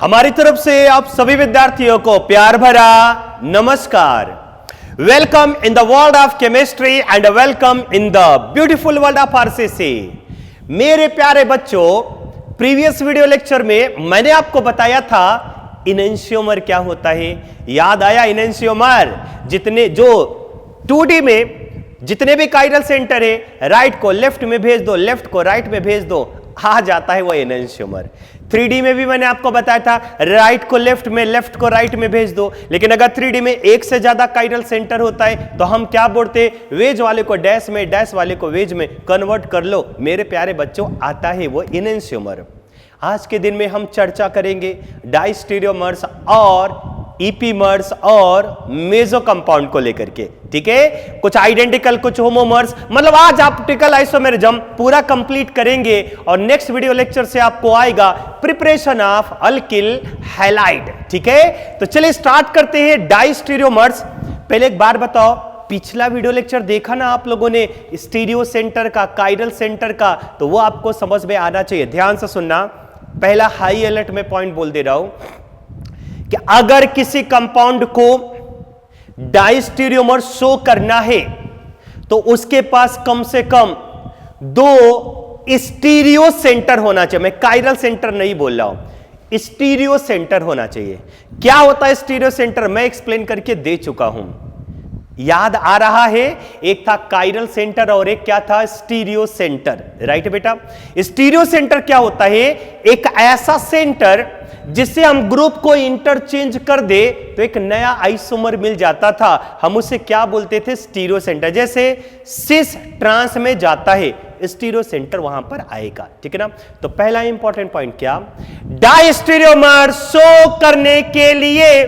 हमारी तरफ से आप सभी विद्यार्थियों को प्यार भरा नमस्कार। Welcome in the world of chemistry and welcome in the beautiful world of RCC. मेरे प्यारे बच्चों, प्रीवियस वीडियो लेक्चर में मैंने आपको बताया था इनेंशियोमर क्या होता है। याद आया? इनेंशियोमर जितने जो 2D में जितने भी काइरल सेंटर है, राइट को लेफ्ट में भेज दो, लेफ्ट को राइट में भेज दो, आ जाता है वो इनेंशियोमर। 3D में भी मैंने आपको बताया था राइट को लेफ्ट में, लेफ्ट को राइट में भेज दो। लेकिन अगर 3D में एक से ज्यादा काइरल सेंटर होता है तो हम क्या बोलते? वेज वाले को डैश में, डैश वाले को वेज में कन्वर्ट कर लो। मेरे प्यारे बच्चों, आता है वो इनेंशियोमर। आज के दिन में हम चर्चा करेंगे डाइस्टेरियोमर्स और ईपीमर्स और मेसो कंपाउंड को लेकर के। ठीक है, कुछ आइडेंटिकल, कुछ होमोमर्स, मतलब आज ऑप्टिकल आइसोमेरिज्म पूरा कंप्लीट करेंगे। और नेक्स्ट वीडियो लेक्चर से आपको आएगा प्रिपरेशन ऑफ अल्किल हैलाइड। ठीक है, तो चलिए स्टार्ट करते हैं डाइस्टेरियोमर्स। पहले एक बार बताओ, पिछला वीडियो लेक्चर देखा ना आप लोगों ने स्टीरियो सेंटर का, काइरल सेंटर का, तो वो आपको समझ में आना चाहिए। ध्यान से सुनना, पहला हाई अलर्ट में पॉइंट बोल दे रहा हूं कि अगर किसी कंपाउंड को डाइस्टेरियोमर शो करना है तो उसके पास कम से कम 2 स्टीरियो सेंटर होना चाहिए। मैं काइरल सेंटर नहीं बोल रहा हूं, स्टीरियो सेंटर होना चाहिए। क्या होता है स्टीरियो सेंटर? मैं एक्सप्लेन करके दे चुका हूं, याद आ रहा है? एक था काइरल सेंटर और एक क्या था? Stereo centre. राइट बेटा, स्टीरियो सेंटर क्या होता है? एक ऐसा सेंटर जिससे हम ग्रुप को इंटरचेंज कर दे तो एक नया आइसोमर मिल जाता था। हम उसे क्या बोलते थे? Stereo centre. जैसे सिस ट्रांस में जाता है, स्टीरियो सेंटर वहां पर आएगा। ठीक है ना? तो पहला इंपॉर्टेंट पॉइंट क्या? डाइस्टेरियोमर शो करने के लिए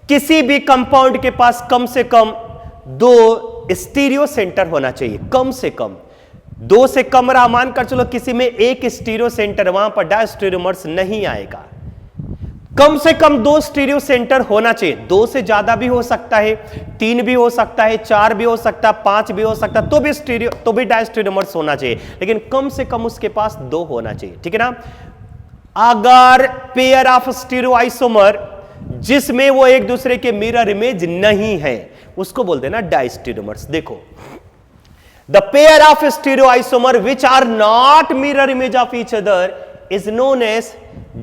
किसी भी कंपाउंड के पास कम से कम 2 स्टीरियो सेंटर होना चाहिए। कम से कम 2 से कम रहा, मानकर चलो किसी में एक स्टीरियो सेंटर, वहां पर डाइस्टेरियोमर्स नहीं आएगा। कम से कम 2 स्टीरियो सेंटर होना चाहिए। 2 से ज्यादा भी हो सकता है, 3 भी हो सकता है, 4 भी हो सकता है, 5 भी हो सकता है, तो भी डाइस्टेरियोमर्स होना चाहिए। लेकिन कम से कम उसके पास 2 होना चाहिए। ठीक है ना? अगर पेयर ऑफ स्टीरियो आइसोमर जिसमें वो एक दूसरे के मिरर इमेज नहीं है, उसको बोलते हैं ना डाइस्टेरियोमर्स। देखो, the pair of stereo isomer which are not mirror image of each other is known as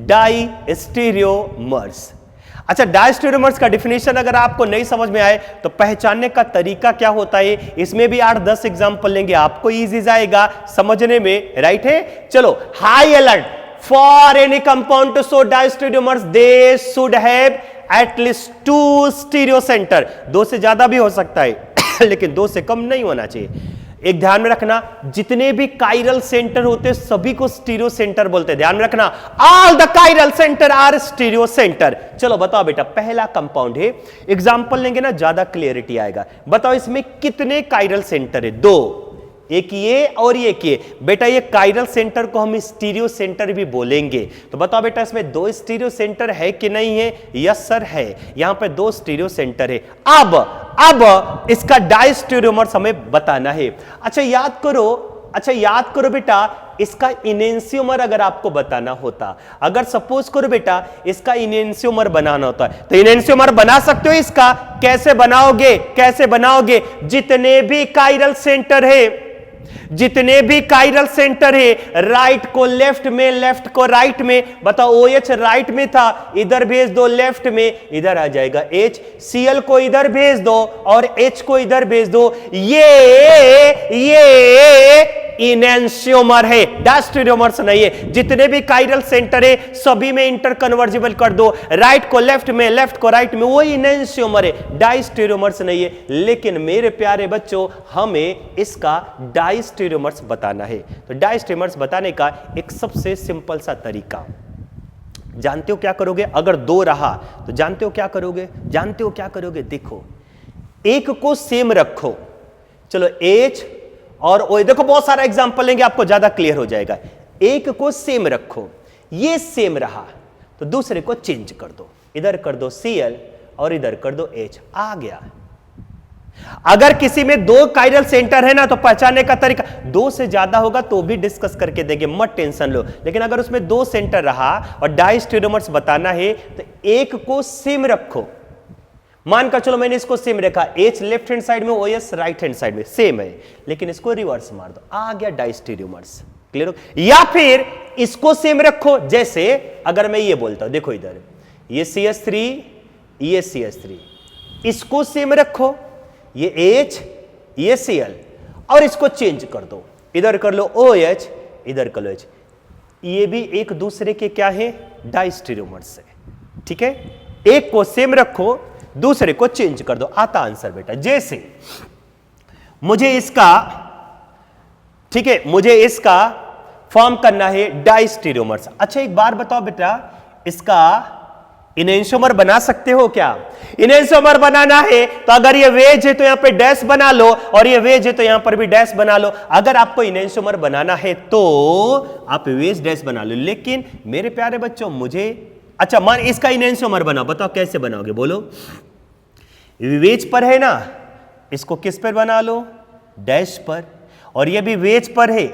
diastereomers. अच्छा, डाइस्टेरियोमर्स का डिफिनेशन अगर आपको नहीं समझ में आए तो पहचानने का तरीका क्या होता है, इसमें भी 8-10 एग्जांपल लेंगे, आपको इजी जाएगा समझने में। राइट है? चलो, high alert for any compound to show diastereomers they should have at least 2 stereo center। 2 से ज्यादा भी हो सकता है लेकिन 2 से कम नहीं होना चाहिए। एक ध्यान में रखना, जितने भी काइरल सेंटर होते सभी को स्टीरियो सेंटर बोलते हैं। ध्यान में रखना, all the chiral center are stereo center. चलो बताओ बेटा, पहला कंपाउंड है, एग्जांपल लेंगे ना ज्यादा क्लियरिटी आएगा। बताओ इसमें कितने काइरल सेंटर है? 2, एक ये और एक ये। बेटा ये काइरल सेंटर को हम स्टीरियो सेंटर भी बोलेंगे। तो बताओ बेटा, इसमें 2 स्टीरियो सेंटर है कि नहीं है? यस सर है, यहां पे 2 स्टीरियो सेंटर है। अब इसका डाइस्टेरियोमर्स हमें बताना है। अच्छा याद करो बेटा, इसका इनेंशियोमर अगर आपको बताना होता, अगर सपोज करो बेटा इसका इनेंशियोमर बनाना होता है, तो इनेंशियोमर बना सकते हो इसका। कैसे बनाओगे? जितने भी काइरल सेंटर है, राइट को लेफ्ट में, लेफ्ट को राइट में। बताओ OH राइट में था, इधर भेज दो लेफ्ट में, इधर आ जाएगा H। Cl को इधर भेज दो और H को इधर भेज दो। ये इनेंशियोमर है, डाइस्टेरियोमर्स नहीं है। जितने भी काइरल सेंटर है सभी में इंटरकन्वर्जिबल कर दो, राइट को लेफ्ट में, लेफ्ट को राइट में, वो इनेंशियोमर है, डाइस्टेरियोमर्स नहीं है। लेकिन मेरे प्यारे बच्चों, हमें इसका डाइस्टेरियोमर्स बताना है। तो डाइस्टेरियोमर्स बताने का एक सबसे सिंपल सा तरीका, जानते हो क्या करोगे? अगर 2 रहा तो जानते हो क्या करोगे? देखो, एक को सेम रखो। चलो H और O, देखो बहुत सारा एग्जांपल लेंगे, आपको ज्यादा क्लियर हो जाएगा। एक को सेम रखो, ये सेम रहा तो दूसरे को चेंज कर दो, इधर कर दो Cl और इधर कर दो H। आ गया, अगर किसी में दो कायरल सेंटर है ना तो पहचानने का तरीका, दो से ज्यादा होगा तो भी डिस्कस करके देंगे, मत टेंशन लो। लेकिन अगर उसमें दो सेंटर रहा और डायस्टेरोमर्स बताना है तो एक को सेम रखो। मानकर चलो मैंने इसको सेम रखा, H लेफ्ट हैंड साइड में, OS राइट हैंड साइड में, सेम है, लेकिन इसको रिवर्स मार दो, आ गया डायस्टेरोमर्स। क्लियर हो? या फिर इसको सेम रखो, जैसे अगर मैं ये बोलता हूं, देखो इधर ये CH3, ये CH3, इसको सेम रखो, ये H, ये Cl, और इसको चेंज कर दो, इधर कर लो OH, इधर कर लो H। ये भी एक दूसरे के क्या है? डायस्टेरोमर्स है। ठीक है, एक को सेम रखो, दूसरे को चेंज कर दो, आता आंसर बेटा। जैसे मुझे इसका, ठीक है, मुझे इसका फॉर्म करना है डायस्टेरोमर्स। अच्छा एक बार बताओ बेटा, इसका इनैंशियोमर बना सकते हो क्या? इनैंशियोमर बनाना है तो अगर ये वेज है तो यहां पे डैश बना लो, और ये वेज है तो यहां पर भी डैश बना लो। अगर आपको इनैंशियोमर बनाना है तो आप वेज डैश बना लो। लेकिन मेरे प्यारे बच्चों मुझे, अच्छा मान इसका इनैंशियोमर बनाओ, बताओ कैसे बनाओगे? बोलो। वेज पर है ना, इसको किस पर बना लो? डैश पर। और ये भी वेज पर है,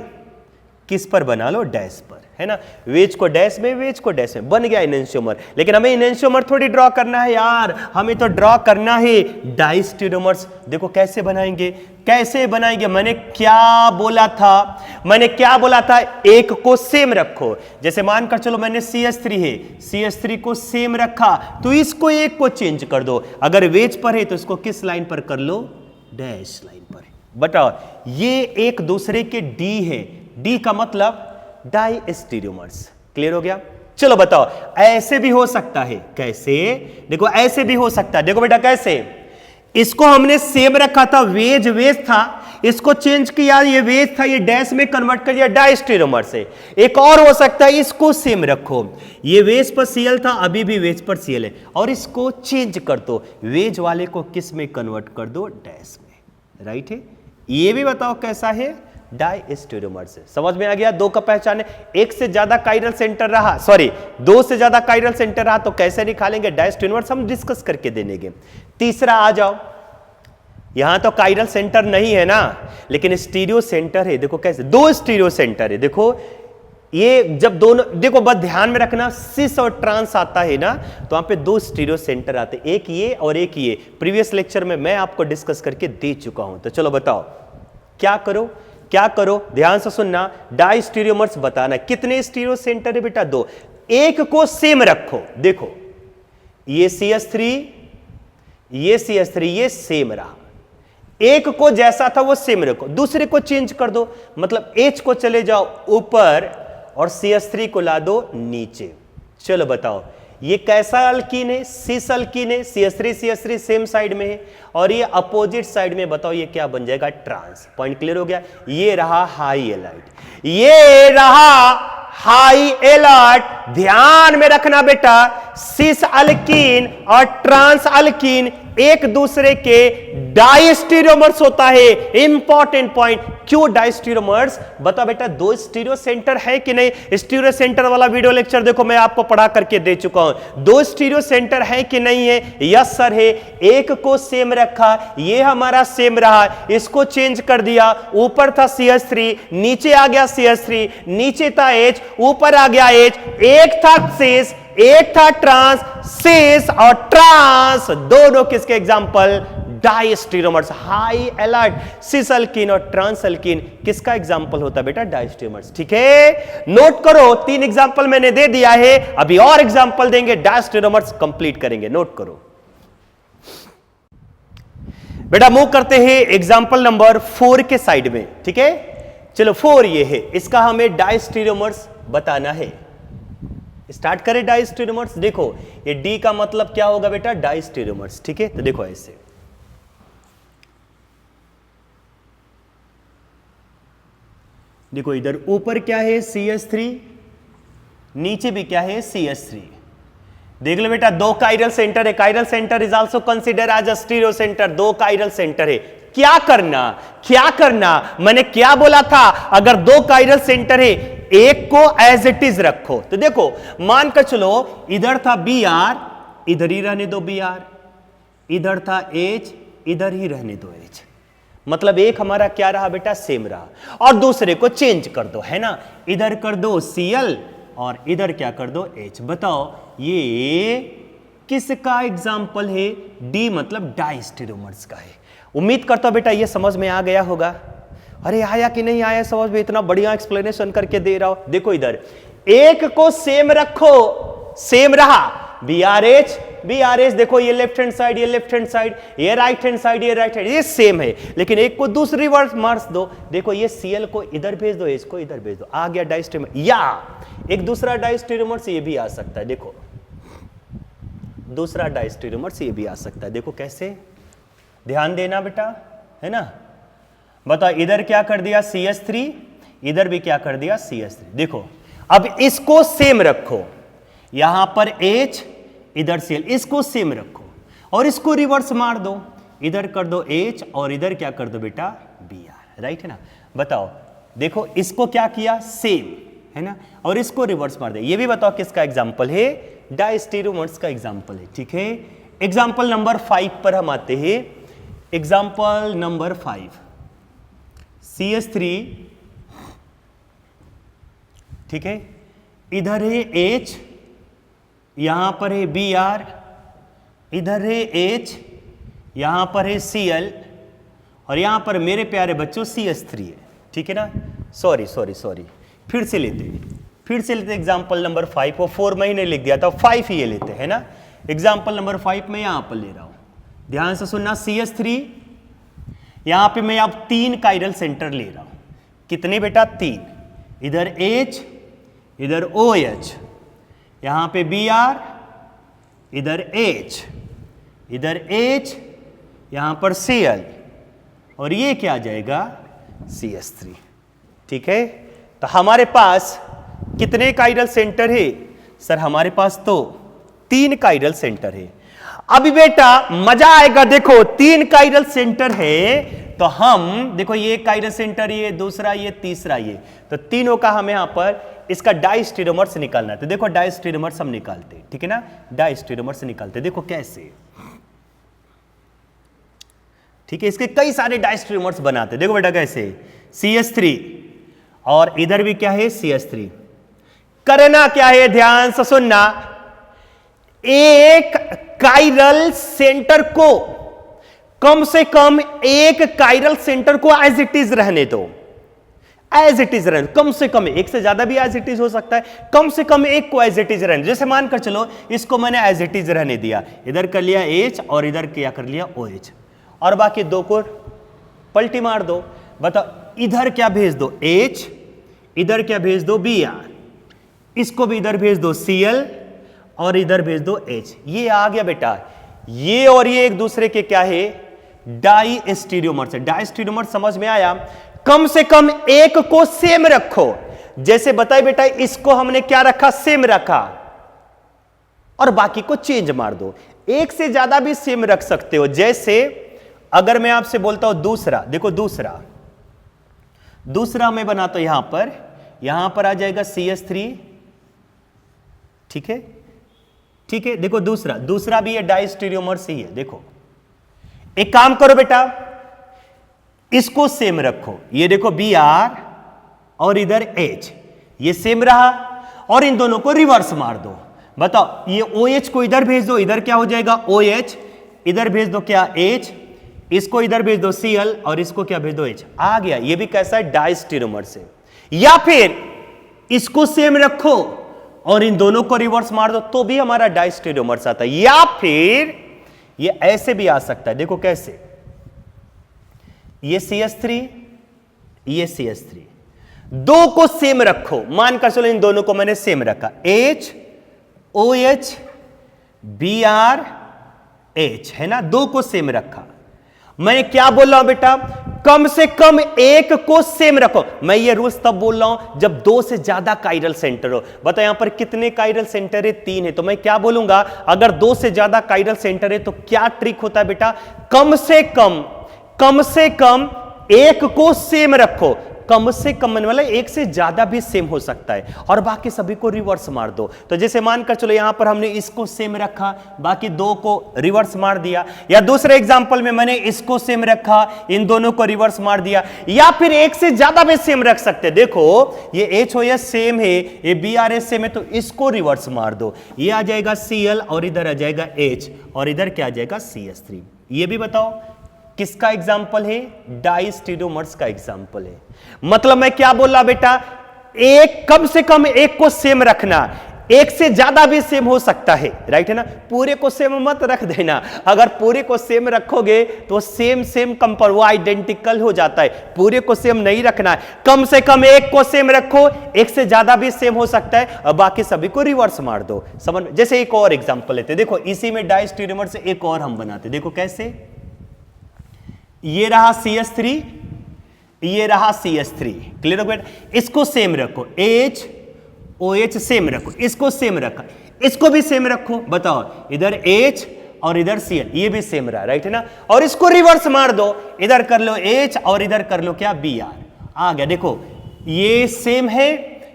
किस पर बना लो? डैश पर, है ना। वेज को डैश में, वेज को डैश में, बन गया इनैंशियोमर। लेकिन हमें इनैंशियोमर थोड़ी ड्रॉ करना है यार, हमें तो ड्रॉ करना है डायस्टेरोमर्स। देखो कैसे बनाएंगे, कैसे बनाएंगे? मैंने क्या बोला था? मैंने क्या बोला था? एक को सेम रखो। जैसे मानकर चलो मैंने CH3 है, CH3 को सेम रखा, तो इसको एक को चेंज कर दो। अगर वेज पर है तो इसको किस लाइन पर कर लो? डैश लाइन पर। बताओ, ये एक दूसरे के D है, D का मतलब डायस्टेरोमर्स। क्लियर हो गया? चलो बताओ, ऐसे भी हो सकता है। कैसे? देखो ऐसे भी हो सकता है। देखो बेटा कैसे, इसको हमने सेम रखा था, वेज वेज था, इसको चेंज किया, ये वेज था, ये डैश में कन्वर्ट कर दिया डायस्टेरोमर से। एक और हो सकता है, इसको सेम रखो, ये वेज पर Cl था, अभी भी वेज पर Cl है, और इसको चेंज कर दो, वेज वाले को किस में कन्वर्ट कर दो? डैश में। राइट है? ये भी बताओ कैसा है? डायस्टेरोमर्स से। समझ में आ गया? दो का पहचान है। एक से ज्यादा कायरल सेंटर रहा, सॉरी दो से ज्यादा कायरल सेंटर रहा तो कैसे निकालेंगे डायस्टेरोमर्स, हम डिस्कस करके देंगे। तीसरा आ जाओ, यहां तो कायरल सेंटर नहीं है ना, लेकिन स्टीरियो सेंटर है। देखो कैसे, दो स्टीरियो सेंटर है। देखो ये जब दोनों, देखो बस ध्यान में रखना, सिस और ट्रांस आता है ना, तो वहां पे दो स्टीरियो सेंटर आते, एक ये और एक ये। प्रीवियस लेक्चर में मैं आपको डिस्कस करके दे चुका हूं। तो चलो बताओ क्या करो, क्या करो, ध्यान से सुनना। डायस्टेरोमर्स बताना, कितने स्टीरियो सेंटर है बेटा? दो। एक को सेम रखो, देखो ये CH3, ये CH3, ये सेम रहा। एक को जैसा था वो सेम रखो, दूसरे को चेंज कर दो, मतलब H को चले जाओ ऊपर और CH3 को ला दो नीचे। चलो बताओ ये कैसा अल्कीन है? सिस अल्कीन है। CH3 सेम साइड में है, और ये अपोजिट साइड में, बताओ ये क्या बन जाएगा? ट्रांस। पॉइंट क्लियर हो गया? ये रहा हाई एलाइट, ये रहा हाई एलाइट। ध्यान में रखना बेटा, सिस अल्कीन और ट्रांस अल्कीन एक दूसरे के डायस्टेरोमर्स होता है। इंपॉर्टेंट पॉइंट, क्यों डायस्टेरोमर्स? बता बेटा, दो स्टीरियो सेंटर है कि नहीं? स्टीरियो सेंटर वाला वीडियो लेक्चर देखो, मैं आपको पढ़ा करके दे चुका हूं। दो स्टीरियो सेंटर है कि नहीं है? यस सर है। एक को सेम रखा, ये हमारा सेम रहा, इसको चेंज कर दिया, ऊपर था CH3, नीचे आ गया CH3, नीचे था H, ऊपर आ गया H, एक था सिस, एक था ट्रांस। सिस और ट्रांस दोनों किसके एग्जांपल? डायस्टेरोमर्स। हाई एलाइट सिस अल्कीन और ट्रांस अल्कीन किसका एग्जांपल होता है बेटा? डायस्टेरोमर्स। ठीक है, नोट करो, 3 एग्जांपल मैंने दे दिया है, अभी और एग्जांपल देंगे, डायस्टेरोमर्स कंप्लीट करेंगे। नोट करो बेटा, मूव करते हैं एग्जांपल नंबर 4 के साइड में। ठीक है, चलो 4 ये है, इसका हमें डायस्टेरोमर्स बताना है। स्टार्ट करें डायस्टेरोमर्स। देखो ये D का मतलब क्या होगा बेटा? डायस्टेरोमर्स। ठीक है, तो देखो ऐसे, देखो इधर ऊपर क्या है? CH3, नीचे भी क्या है? CH3। देख लो बेटा, दो कायरल सेंटर है। Chiral center is also consider as a stereo center. दो कायरल सेंटर है। क्या करना, क्या करना? मैंने क्या बोला था? अगर दो कायरल सेंटर है, एक को एज इट इज रखो। तो देखो मान कर चलो, इधर था Br, इधर ही रहने दो Br, इधर था H, इधर ही रहने दो एच, मतलब एक हमारा क्या रहा बेटा, सेम रहा, और दूसरे को चेंज कर दो, है ना, इधर कर दो Cl और इधर क्या कर दो H। बताओ ये किसका एग्जाम्पल है, डी मतलब डाइस्टेरोमर्स का है। उम्मीद करता हूं बेटा ये समझ में आ गया होगा। अरे आया कि नहीं आया समझ में, इतना बढ़िया एक्सप्लेनेशन करके दे रहा हूं। देखो इधर एक को सेम रखो, सेम रहा BRH BRH, देखो ये लेफ्ट हैंड साइड, ये लेफ्ट हैंड साइड, ये राइट हैंड साइड, ये राइट हैंड, ये सेम है, लेकिन एक को दूसरी वर्ड मार्क्स दो। देखो ये Cl को इधर भेज दो, H को इधर भेज दो, आ गया डाइस्टेरोमर। या एक दूसरा डाइस्टेरोमर से ये भी आ सकता है, देखो दूसरा डाइस्टेरोमर से ये भी आ सकता है। देखो कैसे, ध्यान देना बेटा, है ना। बताओ इधर क्या कर दिया CH3, इधर भी क्या कर दिया CH3। देखो अब इसको सेम रखो, यहां पर H, इधर Cl, इसको सेम रखो और इसको रिवर्स मार दो, इधर कर दो H और इधर क्या कर दो बेटा Br, राइट है ना। बताओ देखो इसको क्या किया, सेम, है ना, और इसको रिवर्स मार दे। ये भी बताओ किसका एग्जाम्पल है, डाइस्टेरोमर्स का एग्जाम्पल है, ठीक है। एग्जाम्पल नंबर 5 पर हम आते हैं। एग्जाम्पल नंबर 5, CH3, ठीक है, इधर है H, यहां पर है Br, इधर है H, यहां पर है Cl और यहां पर मेरे प्यारे बच्चों CH3 है, ठीक है ना। सॉरी फिर से लेते एग्जाम्पल नंबर 5 को 4 महीने लिख दिया था, 5 ही लेते हैं ना। एग्जाम्पल नंबर 5 में यहां पर ले रहा हूं, ध्यान से सुनना। CH3, यहां पे मैं अब 3 कायरल सेंटर ले रहा हूं। कितने बेटा, 3, इधर H, इधर OH, यहां पे Br, इधर H, इधर H, यहां पर Cl और ये क्या आ जाएगा CH3, ठीक है। तो हमारे पास कितने कायरल सेंटर है सर, हमारे पास तो 3 कायरल सेंटर है। अभी बेटा मजा आएगा, देखो 3 कायरल सेंटर है तो हम देखो ये कायरल सेंटर, ये दूसरा, ये तीसरा, ये तो तीनों का हम यहां पर इसका डाइस्टेरोमर्स निकालना है। तो देखो डाइस्टेरोमर्स हम निकालते, ठीक है ना, डाइस्टेरोमर्स निकालते। देखो कैसे, ठीक है, इसके कई सारे डाइस्टेरोमर्स बनाते। देखो बेटा कैसे, CH3 और इधर भी क्या है CH3। करना क्या है, ध्यान से सुनना, एक कायरल सेंटर को कम से कम एक कायरल सेंटर को एज इट इज रहने दो, एज इट इज रहने, कम से कम, एक से ज्यादा भी एज इट इज हो सकता है, कम से कम एक को एज इट इज रहने। जैसे मानकर चलो इसको मैंने एज इट इज रहने दिया, इधर कर लिया H और इधर क्या कर लिया OH, और बाकी 2 को पलटी मार दो। बताओ इधर क्या भेज दो H, इधर क्या भेज दो Br, इसको भी इधर भेज दो Cl और इधर भेज दो H। ये आ गया बेटा, ये और ये एक दूसरे के क्या है, डाइस्टेरोमर्स है। डाइस्टेरोमर्स समझ में आया। कम से कम एक को सेम रखो, जैसे बताए बेटा इसको हमने क्या रखा, सेम रखा, और बाकी को चेंज मार दो। एक से ज्यादा भी सेम रख सकते हो, जैसे अगर मैं आपसे बोलता हूं दूसरा, देखो दूसरा मैं बनाता हूं, यहां पर आ जाएगा CH3, ठीक है, ठीक है। देखो दूसरा भी ये डाइस्टेरोमर्स ही है। देखो एक काम करो बेटा, इसको सेम रखो, ये देखो Br और इधर H, ये सेम रहा, और इन दोनों को रिवर्स मार दो। बताओ ये OH को इधर भेज दो, इधर क्या हो जाएगा OH, इधर भेज दो क्या H, इसको इधर भेज दो Cl और इसको क्या भेज दो H। आ गया, ये भी कैसा है, डाइस्टेरोमर से। या फिर इसको सेम रखो और इन दोनों को रिवर्स मार दो तो भी हमारा डाइस्टेरोमर्स आता है। या फिर ये ऐसे भी आ सकता है, देखो कैसे, ये CH3, ये CH3, 2 को सेम रखो, मानकर चलो इन दोनों को मैंने सेम रखा, H OH Br H, है ना, 2 को सेम रखा। मैं क्या बोल रहा हूं बेटा, कम से कम एक को सेम रखो। मैं ये रूल्स तब बोल रहा हूं जब 2 से ज्यादा कायरल सेंटर हो। बताओ यहां पर कितने कायरल सेंटर है, 3 है, तो मैं क्या बोलूंगा, अगर 2 से ज्यादा कायरल सेंटर है तो क्या ट्रिक होता है बेटा, कम से कम एक को सेम रखो, कम से कम मतलब एक से ज्यादा भी सेम हो सकता है और बाकी सभी को रिवर्स मार दो। तो जैसे मानकर चलो यहां पर हमने इसको सेम रखा, बाकी दो को रिवर्स मार दिया, या दूसरे एग्जांपल में मैंने इसको सेम रखा, इन दोनों को रिवर्स मार दिया, या फिर एक से ज्यादा भी सेम रख सकते। देखो ये HOS सेम है, ये BRS सेम है, तो इसको रिवर्स मार दो, ये आ जाएगा Cl और इधर आ जाएगा H और इधर क्या आ जाएगा CH3। ये भी बताओ किसका एग्जाम्पल है? डाइस्टीरियोमर्स का एग्जाम्पल है। मतलब मैं क्या बोल रहा बेटा, एक कम से कम एक को सेम रखना, एक से ज्यादा भी सेम हो सकता है, राइट है ना। पूरे को सेम मत रख देना, अगर पूरे को सेम रखोगे तो सेम सेम कंपेयर वो आइडेंटिकल हो जाता है। पूरे को सेम नहीं रखना है, कम से कम एक को सेम रखो, एक से ज्यादा भी सेम हो सकता है और बाकी सभी को रिवर्स मार दो। समझ। जैसे एक और एग्जांपल लेते, देखो इसी में डाइस्टीरियोमर से एक और हम बनाते, देखो कैसे। ये रहा CH3, ये रहा CH3, क्लियर हो बेटा। इसको सेम रखो, HOH सेम रखो, इसको सेम रखा, इसको भी सेम रखो, बताओ इधर H और इधर Cl, ये भी सेम रहा, राइट है ना। और इसको रिवर्स मार दो, इधर कर लो H और इधर कर लो क्या Br, आ गया। देखो ये सेम है,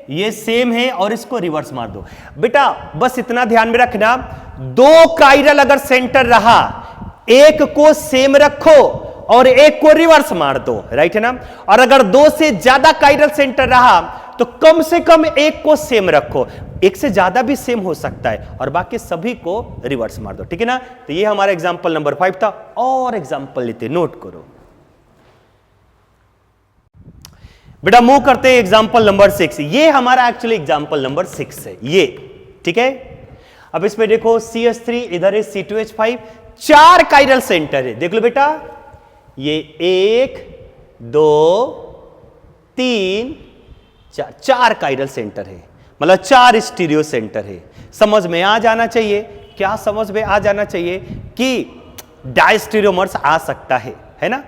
ये सेम है और इसको रिवर्स मार दो। बेटा बस इतना ध्यान में रखना, दो काइरल अगर सेंटर रहा, एक को सेम रखो और एक को रिवर्स मार दो, राइट है ना। और अगर दो से ज्यादा काइरल सेंटर रहा तो कम से कम एक को सेम रखो, एक से ज्यादा भी सेम हो सकता है और बाकी सभी को रिवर्स मार दो, ठीक है ना। तो ये हमारा एग्जांपल नंबर 5 था। और एग्जांपल लेते, नोट करो बेटा, मूव करते हैं एग्जांपल नंबर 6। ये हमारा एक्चुअली एग्जांपल नंबर 6 है ये, ठीक है। अब इसमें देखो CH3, इधर है C2H5, 4 काइरल सेंटर है, देख लो बेटा। ये 1 2 3 4, 4 काइरल सेंटर है, मतलब 4 स्टीरियो सेंटर है। समझ में आ जाना चाहिए, क्या समझ में आ जाना चाहिए कि डायस्टीरियोमर्स आ सकता है ना।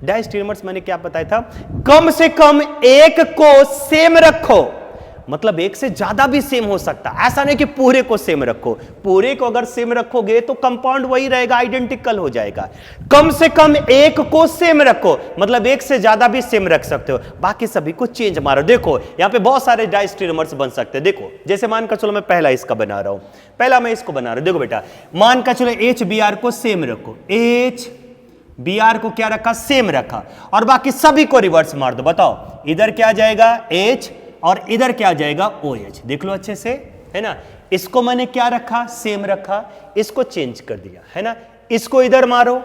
डायस्टीरियोमर्स मैंने क्या बताया था, कम से कम एक को सेम रखो, मतलब एक से ज्यादा भी सेम हो सकता, ऐसा नहीं कि पूरे को सेम रखो। पूरे को अगर सेम रखोगे तो कंपाउंड वही रहेगा, आइडेंटिकल हो जाएगा। कम से कम एक को सेम रखो, मतलब एक से ज्यादा भी सेम रख सकते हो, बाकी सभी को चेंज मारो। देखो यहां पे बहुत सारे डायस्टीरियोमर्स बन सकते हैं। देखो जैसे मानकर चलो मैं पहला इसका बना रहा हूं, पहला मैं इसको बना रहा हूं। देखो बेटा मानकर चलो HBr को सेम रखो, HBr को क्या रखा, सेम रखा, और बाकी सभी को रिवर्स मार दो। बताओ इधर क्या जाएगा H और इधर क्या जाएगा OH, देख लो अच्छे से, है ना। इसको मैंने क्या रखा, सेम रखा, इसको चेंज कर दिया, है ना। इसको इधर मारो,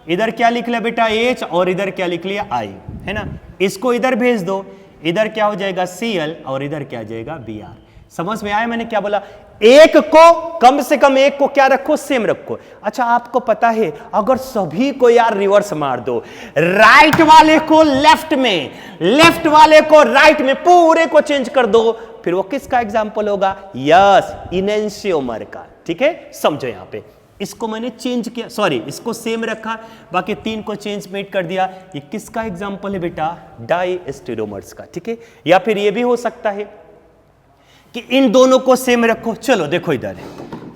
इधर क्या लिख लिया बेटा H और इधर क्या लिख लिया I, है ना। इसको इधर भेज दो, इधर क्या हो जाएगा Cl और इधर क्या जाएगा Br। समझ में आया मैंने क्या बोला, एक को कम से कम एक को क्या रखो, सेम रखो। अच्छा आपको पता है अगर सभी को यार रिवर्स मार दो, राइट वाले को लेफ्ट में, लेफ्ट वाले को राइट में, पूरे को चेंज कर दो, फिर वो किसका एग्जाम्पल होगा, यस इनेंशियोमर का, ठीक है। समझो यहां पे इसको मैंने चेंज किया, सॉरी इसको सेम रखा, बाकी 3 को चेंज मेट कर दिया। ये किसका एग्जाम्पल है बेटा, डायस्टीरियोमर्स का, ठीक है। या फिर ये भी हो सकता है कि इन दोनों को सेम रखो। चलो देखो इधर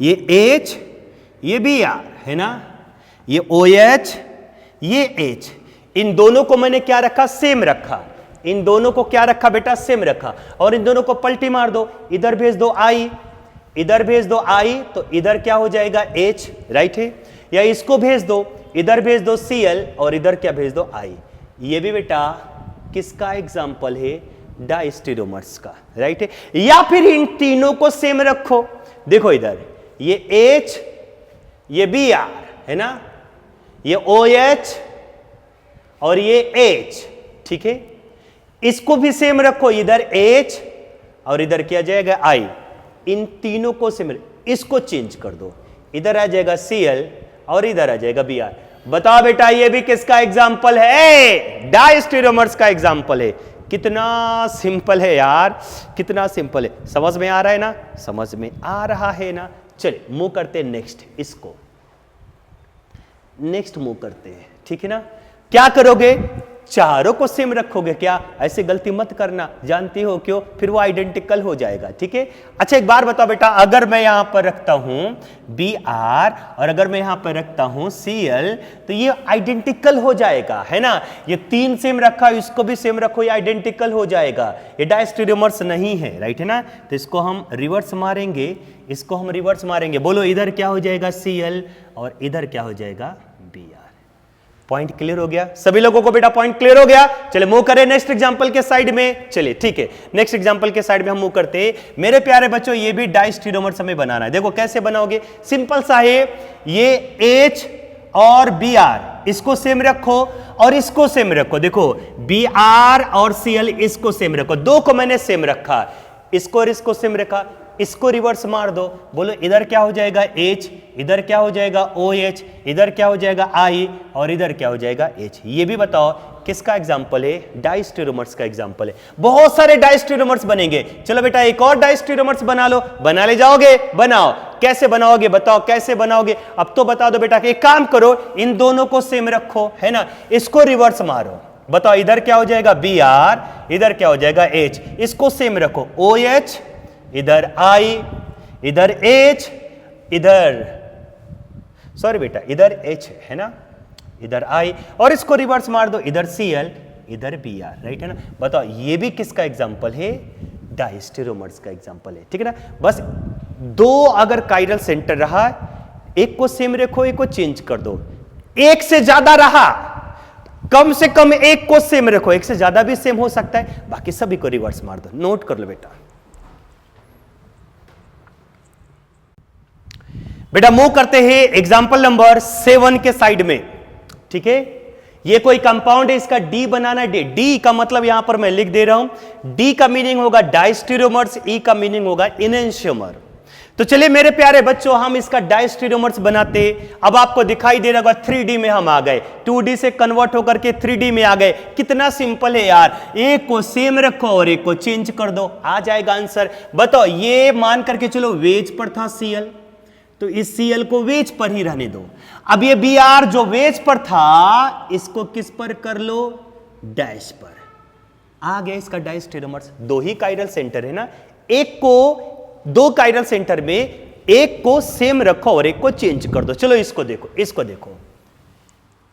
ये H, ये Br है ना, ये OH, ये H, इन दोनों को मैंने क्या रखा, सेम रखा। इन दोनों को क्या रखा बेटा, सेम रखा, और इन दोनों को पलटी मार दो, इधर भेज दो I, इधर भेज दो I, तो इधर क्या हो जाएगा H, राइट है। या इसको भेज दो, इधर भेज दो Cl और इधर क्या भेज दो I। ये भी बेटा किसका एग्जाम्पल है, डायस्टीरियोमर्स का, राइट है। या फिर इन तीनों को सेम रखो, देखो इधर ये H, ये Br है ना, ये OH और ये H, ठीक है। इसको भी सेम रखो, इधर H और इधर क्या जाएगा I। इन तीनों को सेम, इसको चेंज कर दो, इधर आ जाएगा Cl और इधर आ जाएगा Br। बताओ बेटा ये भी किसका एग्जाम्पल है, डायस्टीरियोमर्स का एग्जाम्पल है। कितना सिंपल है यार, कितना सिंपल है, समझ में आ रहा है ना, समझ में आ रहा है ना। चलिए मूव करते हैं नेक्स्ट, इसको नेक्स्ट मूव करते हैं, ठीक है ना। क्या करोगे, चारों को सेम रखोगे क्या? ऐसे गलती मत करना, जानते हो क्यों? फिर वो आइडेंटिकल हो जाएगा, ठीक है। अच्छा एक बार बताओ बेटा, अगर मैं यहां पर रखता हूं Br और अगर मैं यहां पर रखता हूं Cl, तो ये आइडेंटिकल हो जाएगा, है ना। ये 3 सेम रखा, इसको भी सेम रखो, ये आइडेंटिकल हो जाएगा। ये डायस्टेरियोमर्स नहीं है, राइट है ना। तो इसको हम रिवर्स मारेंगे, इसको हम रिवर्स मारेंगे। बोलो इधर क्या हो जाएगा Cl और इधर क्या हो जाएगा Br। पॉइंट क्लियर हो गया सभी लोगों को बेटा? पॉइंट क्लियर हो गया? चले मूव करें नेक्स्ट एग्जांपल के साइड में। चलिए ठीक है, नेक्स्ट एग्जांपल के साइड में हम मूव करते हैं। मेरे प्यारे बच्चों, ये भी डायस्टेरियोमर्स हमें बनाना है। देखो कैसे बनाओगे, सिंपल सा है। ये H और Br इसको सेम रखो और इसको सेम रखो। देखो Br और Cl इसको सेम रखो, दो को मैंने सेम रखा, इसको और इसको सेम रखा, इसको रिवर्स मार दो। बोलो इधर क्या हो जाएगा H, इधर क्या हो जाएगा OH, इधर क्या हो जाएगा I और इधर क्या हो जाएगा H। ये भी बताओ किसका एग्जांपल है? डायस्टेरियोमर्स का एग्जांपल है। बहुत सारे डायस्टेरियोमर्स बनेंगे। चलो बेटा एक और डायस्टेरियोमर्स बना लो। बना ले जाओगे? बनाओ। कैसे बनाओगे बताओ, कैसे बनाओगे? अब तो बता दो बेटा कि एक काम करो, इन दोनों को सेम रखो, है ना, इसको रिवर्स मारो। बताओ इधर क्या हो जाएगा Br, इधर क्या हो जाएगा H, इसको सेम रखो, OH, इधर I, इधर H, इधर सॉरी बेटा इधर H है ना, इधर I, और इसको रिवर्स मार दो, इधर Cl, इधर Br, राइट है ना। बताओ ये भी किसका एग्जांपल है? डायस्टेरियोमर्स का एग्जांपल है, ठीक है ना। बस दो अगर काइरल सेंटर रहा, एक को सेम रखो, एक को चेंज कर दो। एक से ज्यादा रहा, कम से कम एक को सेम रखो, एक से ज्यादा भी सेम हो सकता है, बाकी सभी को रिवर्स मार दो। नोट कर लो बेटा। बेटा मूव करते हैं एग्जांपल नंबर 7 के साइड में, ठीक है। ये कोई कंपाउंड है, इसका डी बनाना है। डी का मतलब यहां पर मैं लिख दे रहा हूं, डी का मीनिंग होगा डायस्टेरियोमर्स, ई का मीनिंग होगा इनेंशियोमर। तो चलिए मेरे प्यारे बच्चों, हम इसका डायस्टेरियोमर्स बनाते। अब आपको दिखाई दे रहा होगा 3D में हम आ गए, 2D से कन्वर्ट होकर के 3D में आ गए। कितना सिंपल है यार, एक को सेम रखो और एक को चेंज कर दो, आ जाएगा आंसर। बताओ ये मान करके चलो वेज पर था Cl, तो इस Cl को वेज पर ही रहने दो। अब ये Br जो वेज पर था, इसको किस पर कर लो? डैश पर। आ गया इसका डायस्टेरियोमर्स। दो ही काइरल सेंटर है ना, एक को दो काइरल सेंटर में एक को सेम रखो और एक को चेंज कर दो। चलो इसको देखो, इसको देखो,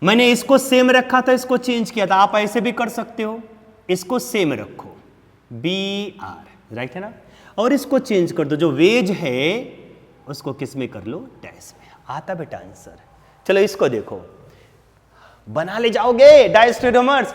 मैंने इसको सेम रखा था, इसको चेंज किया था। आप ऐसे भी कर सकते हो, इसको सेम रखो Br, राइट है ना, और इसको चेंज कर दो। जो वेज है उसको किस में कर लो? डैश में। आता बेटा आंसर। चलो इसको देखो, बना ले जाओगे डायस्टेरियोमर्स,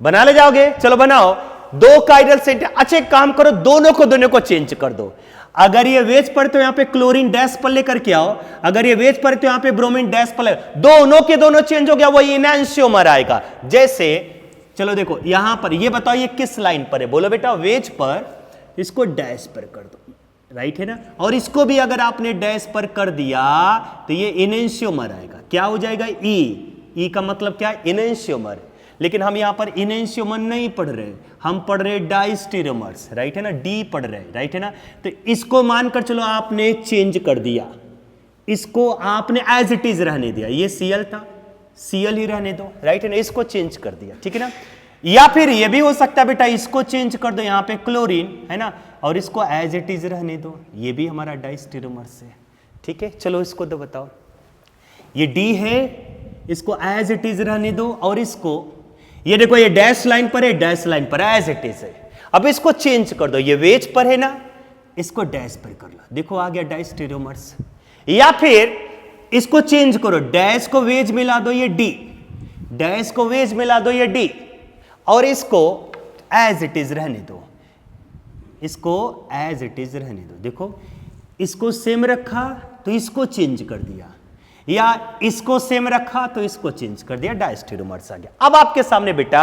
बना ले जाओगे? चलो बनाओ। दो काइरल सेंटर, अच्छे काम करो, दोनों को चेंज कर दो। अगर ये वेज पर तो यहां पे क्लोरीन डैश पर लेकर के आओ, अगर ये वेज पर तो यहां पे ब्रोमीन डैश पर, दोनों के दोनों चेंज हो गया, वो इनेंशियोमर आएगा। जैसे चलो देखो यहां पर, ये बताओ ये किस लाइन पर है? बोलो बेटा वेज पर, इसको डैश पर कर दो, राइट है ना, और इसको भी अगर आपने डैश पर कर दिया तो ये इनेंशियोमर आएगा। क्या हो जाएगा? ई का मतलब क्या है? इनेंशियोमर। लेकिन हम यहां पर इनेंशियोमर नहीं पढ़ रहे, हम पढ़ रहे डायस्टेरियोमर्स, राइट है ना, डी पढ़ रहे, राइट है ना। तो इसको मानकर चलो आपने चेंज कर दिया, इसको आपने एज इट इज रहने दिया। ये Cl था, Cl ही रहने दो, राइट है ना, इसको चेंज कर दिया, ठीक है ना। या फिर ये भी हो सकता है बेटा, इसको चेंज कर दो, यहां पे क्लोरीन है ना, और इसको एज इट इज रहने दो। ये भी हमारा डायस्टेरियोमर्स है, ठीक है। चलो इसको तो बताओ, ये डी है, इसको एज इट इज रहने दो, और इसको ये देखो ये डैश लाइन पर है, डैश लाइन पर एज इट इज है। अब इसको चेंज कर दो, ये वेज पर है ना, इसको डैश पर कर लो, देखो आ गया डायस्टेरियोमर्स। या फिर इसको चेंज करो, डैश को वेज मिला दो, ये डी, डैश को वेज मिला दो, ये डी, और इसको एज इट इज रहने दो, इसको एज इट इज रहने दो। देखो इसको सेम रखा तो इसको चेंज कर दिया, या इसको सेम रखा तो इसको चेंज कर दिया, डायस्टेरियोमर्स आ गया। अब आपके सामने बेटा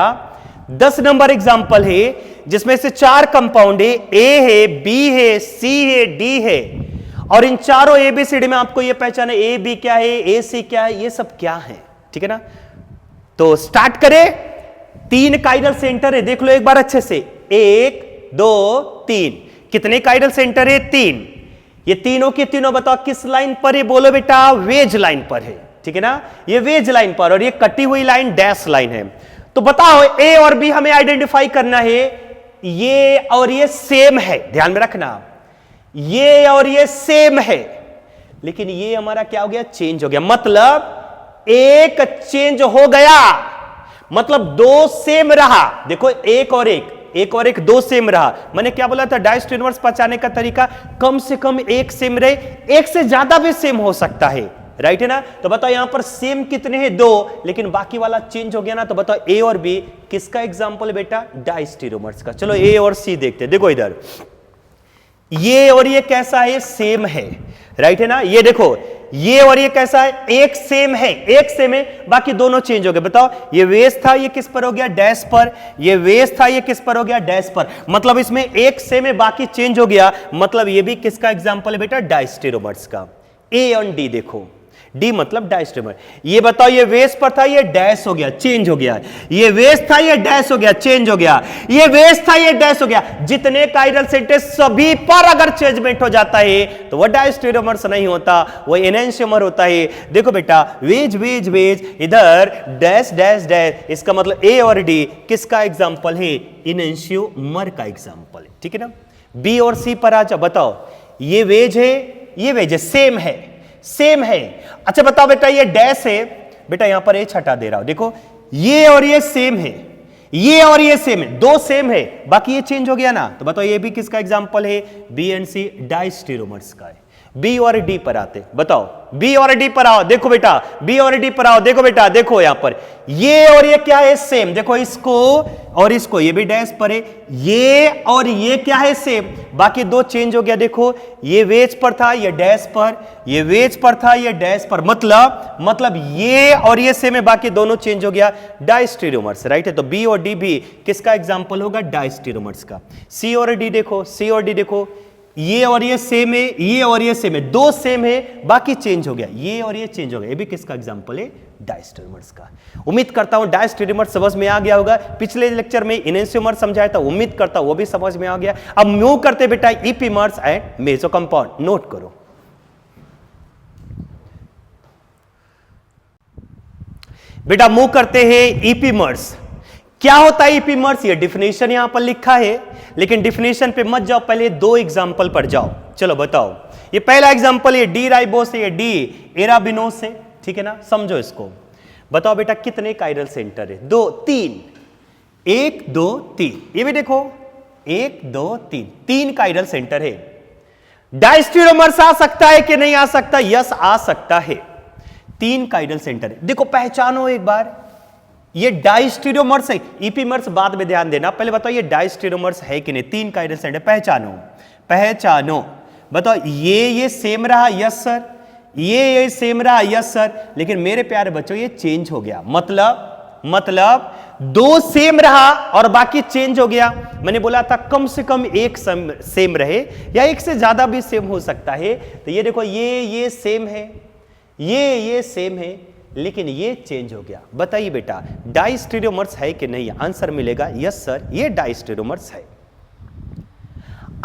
10 नंबर एग्जांपल है, जिसमें से 4 कंपाउंड है, ए है, बी है, सी है, डी है, और इन चारों एबीसीडी में आपको यह पहचान है ए बी क्या है, ए सी क्या है, ये सब क्या है, ठीक है ना। तो स्टार्ट करें। 3 काइरल सेंटर है, देख लो एक बार अच्छे से, 1 2 3। कितने काइरल सेंटर है? 3। ये तीनों के तीनों बताओ किस लाइन पर है? बोलो बेटा वेज लाइन पर है, ठीक है ना, ये वेज लाइन पर, और ये कटी हुई लाइन डैश लाइन है। तो बताओ ए और बी हमें आइडेंटिफाई करना है, ये और ये सेम है, ध्यान में रखना, ये और ये सेम है, लेकिन ये हमारा क्या हो गया, चेंज हो गया, मतलब एक चेंज हो गया, मतलब दो सेम रहा। देखो एक और एक दो सेम रहा। मैंने क्या बोला था, डायस्टेरोमर्स पहचानने का तरीका कम से कम एक सेम रहे, एक से ज्यादा भी सेम हो सकता है, राइट है ना। तो बताओ यहां पर सेम कितने हैं, दो, लेकिन बाकी वाला चेंज हो गया ना। तो बताओ ए और बी किसका एग्जांपल बेटा, डायस्टेरोमर्स का। चलो ए और सी देखते हैं। देखो इधर ये और ये कैसा है, सेम है, राइट है ना। ये देखो ये और ये कैसा है, एक सेम है, एक सेम है, बाकी दोनों चेंज हो गए। बताओ ये वेस था, ये किस पर हो गया, डैश पर, ये वेस था, ये किस पर हो गया, डैश पर, मतलब इसमें एक सेम है, बाकी चेंज हो गया, मतलब ये भी किसका एग्जांपल है बेटा, डायस्टेरोमर्स का। ए और डी देखो, डी मतलब डायस्टेरोमर। ये बताओ ये वेस पर था, ये डैश हो गया, चेंज हो गया, ये वेस था, ये डैश हो गया, चेंज हो गया, ये वेस था, ये डैश हो गया। जितने काइरल सेंटर सभी पर अगर चेंजमेंट हो जाता है तो वह डायस्टेरोमर्स नहीं होता, वह एनेंशियोमर होता है। देखो बेटा वेज वेज वेज, इधर डैश डैश डैश, इसका मतलब ए और डी किसका एग्जाम्पल है, एनेंशियोमर का एग्जाम्पल है, ठीक है ना। बी और सी पर आ जाओ। बताओ ये वेज है, ये वेज है, सेम है, सेम है। अच्छा बताओ बेटा ये डैश है, बेटा यहां पर एच हटा दे रहा हूं, देखो ये और ये सेम है, ये और ये सेम है, दो सेम है, बाकी ये चेंज हो गया ना। तो बताओ ये भी किसका एग्जांपल है, बी एंड सी डायस्टेरोमर्स का है। बी और डी पर आते, बताओ बी और डी पर आओ, देखो बेटा बी और डी पर आओ, देखो बेटा, देखो यहां पर ये और ये क्या है, सेम, देखो इसको और इसको, ये भी डैश पर है, ये और ये क्या है, सेम, बाकी दो चेंज हो गया। देखो ये वेज पर था, ये डैश पर, ये वेज पर था, ये डैश पर, मतलब ये और ये सेम है, बाकी दोनों चेंज हो गया, डायस्टेरोमर्स, राइट है। तो बी और डी भी किसका एग्जांपल होगा, डायस्टेरोमर्स का। सी और डी देखो, सी और डी देखो, ये और ये सेम है, ये और ये सेम है, दो सेम है, बाकी चेंज हो गया, ये और ये चेंज हो गया, ये भी किसका एग्जांपल है, डायस्टेरोमर्स का। उम्मीद करता हूं डायस्टेरोमर्स समझ में आ गया होगा। पिछले लेक्चर में एनेंशियोमर समझाया था, उम्मीद करता हूं वो भी समझ में आ गया। अब मूव करते बेटा इपीमर्स एंड मेसो कंपाउंड, नोट करो बेटा, मूव करते हैं इपीमर्स। क्या होता है इपीमर्स, ये डिफिनेशन यहां पर लिखा है, लेकिन डिफिनेशन पे मत जाओ, पहले दो एग्जांपल पर जाओ। चलो बताओ, ये पहला एग्जांपल ये डी राइबोस है, ये डी एराबिनोस है, ठीक है ना, समझो इसको। बताओ बेटा कितने काइरल सेंटर है, दो तीन, एक दो तीन, ये भी देखो एक दो तीन, तीन काइरल सेंटर है। डायस्टेरोमर्स आ सकता है कि नहीं आ सकता, यस आ सकता है, तीन काइरल सेंटर है। देखो पहचानो एक बार, ये डायस्टेरोमर्स है, इपीमर्स बाद में ध्यान देना, पहले बताओ ये डायस्टेरोमर्स है कि नहीं, तीन काइरल सेंटर, पहचानो पहचानो। बताओ ये सेम रहा, यस सर, ये सेम रहा, यस सर, लेकिन मेरे प्यारे बच्चों ये चेंज हो गया, मतलब दो सेम रहा और बाकी चेंज हो गया। मैंने बोला था कम से कम एक सेम रहे या एक से ज्यादा भी सेम हो सकता है। तो ये देखो ये सेम है, ये सेम है, लेकिन ये चेंज हो गया। बताइए बेटा डायस्टेरोमर्स है कि नहीं, आंसर मिलेगा यस सर, ये डायस्टेरोमर्स है।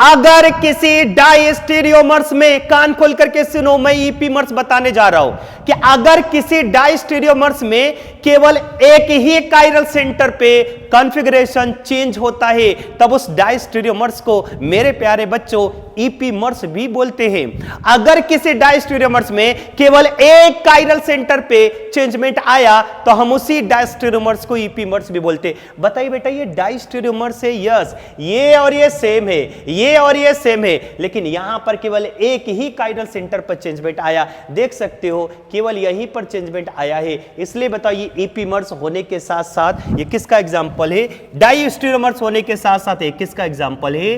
अगर किसी डायस्टेरियोमर्स में, कान खोल करके सुनो, मैं इपीमर्स बताने जा रहा हूं कि अगर किसी डायस्टेरियोमर्स में केवल एक ही काइरल सेंटर पे कॉन्फ़िगरेशन चेंज होता है, तब उस डायस्टेरियोमर्स को मेरे प्यारे बच्चों इपीमर्स भी बोलते हैं। अगर किसी डायस्टेरियोमर्स में केवल एक काइरल सेंटर पे चेंजमेंट आया तो हम उसी डायस्टेरियोमर्स को इपीमर्स भी बोलते हैं। बताइए बेटा ये डायस्टेरियोमर्स है, यस, ये और ये सेम है, ये और ये सेम है, लेकिन यहां पर केवल एक ही काइरल सेंटर पर चेंजमेंट आया। देख सकते हो केवल यहीं पर चेंजमेंट आया है, इसलिए बताओ ये इपीमर्स होने के साथ साथ ये किसका एग्जांपल है, डायस्टेरियोमर्स होने के साथ साथ ये किसका एग्जांपल है,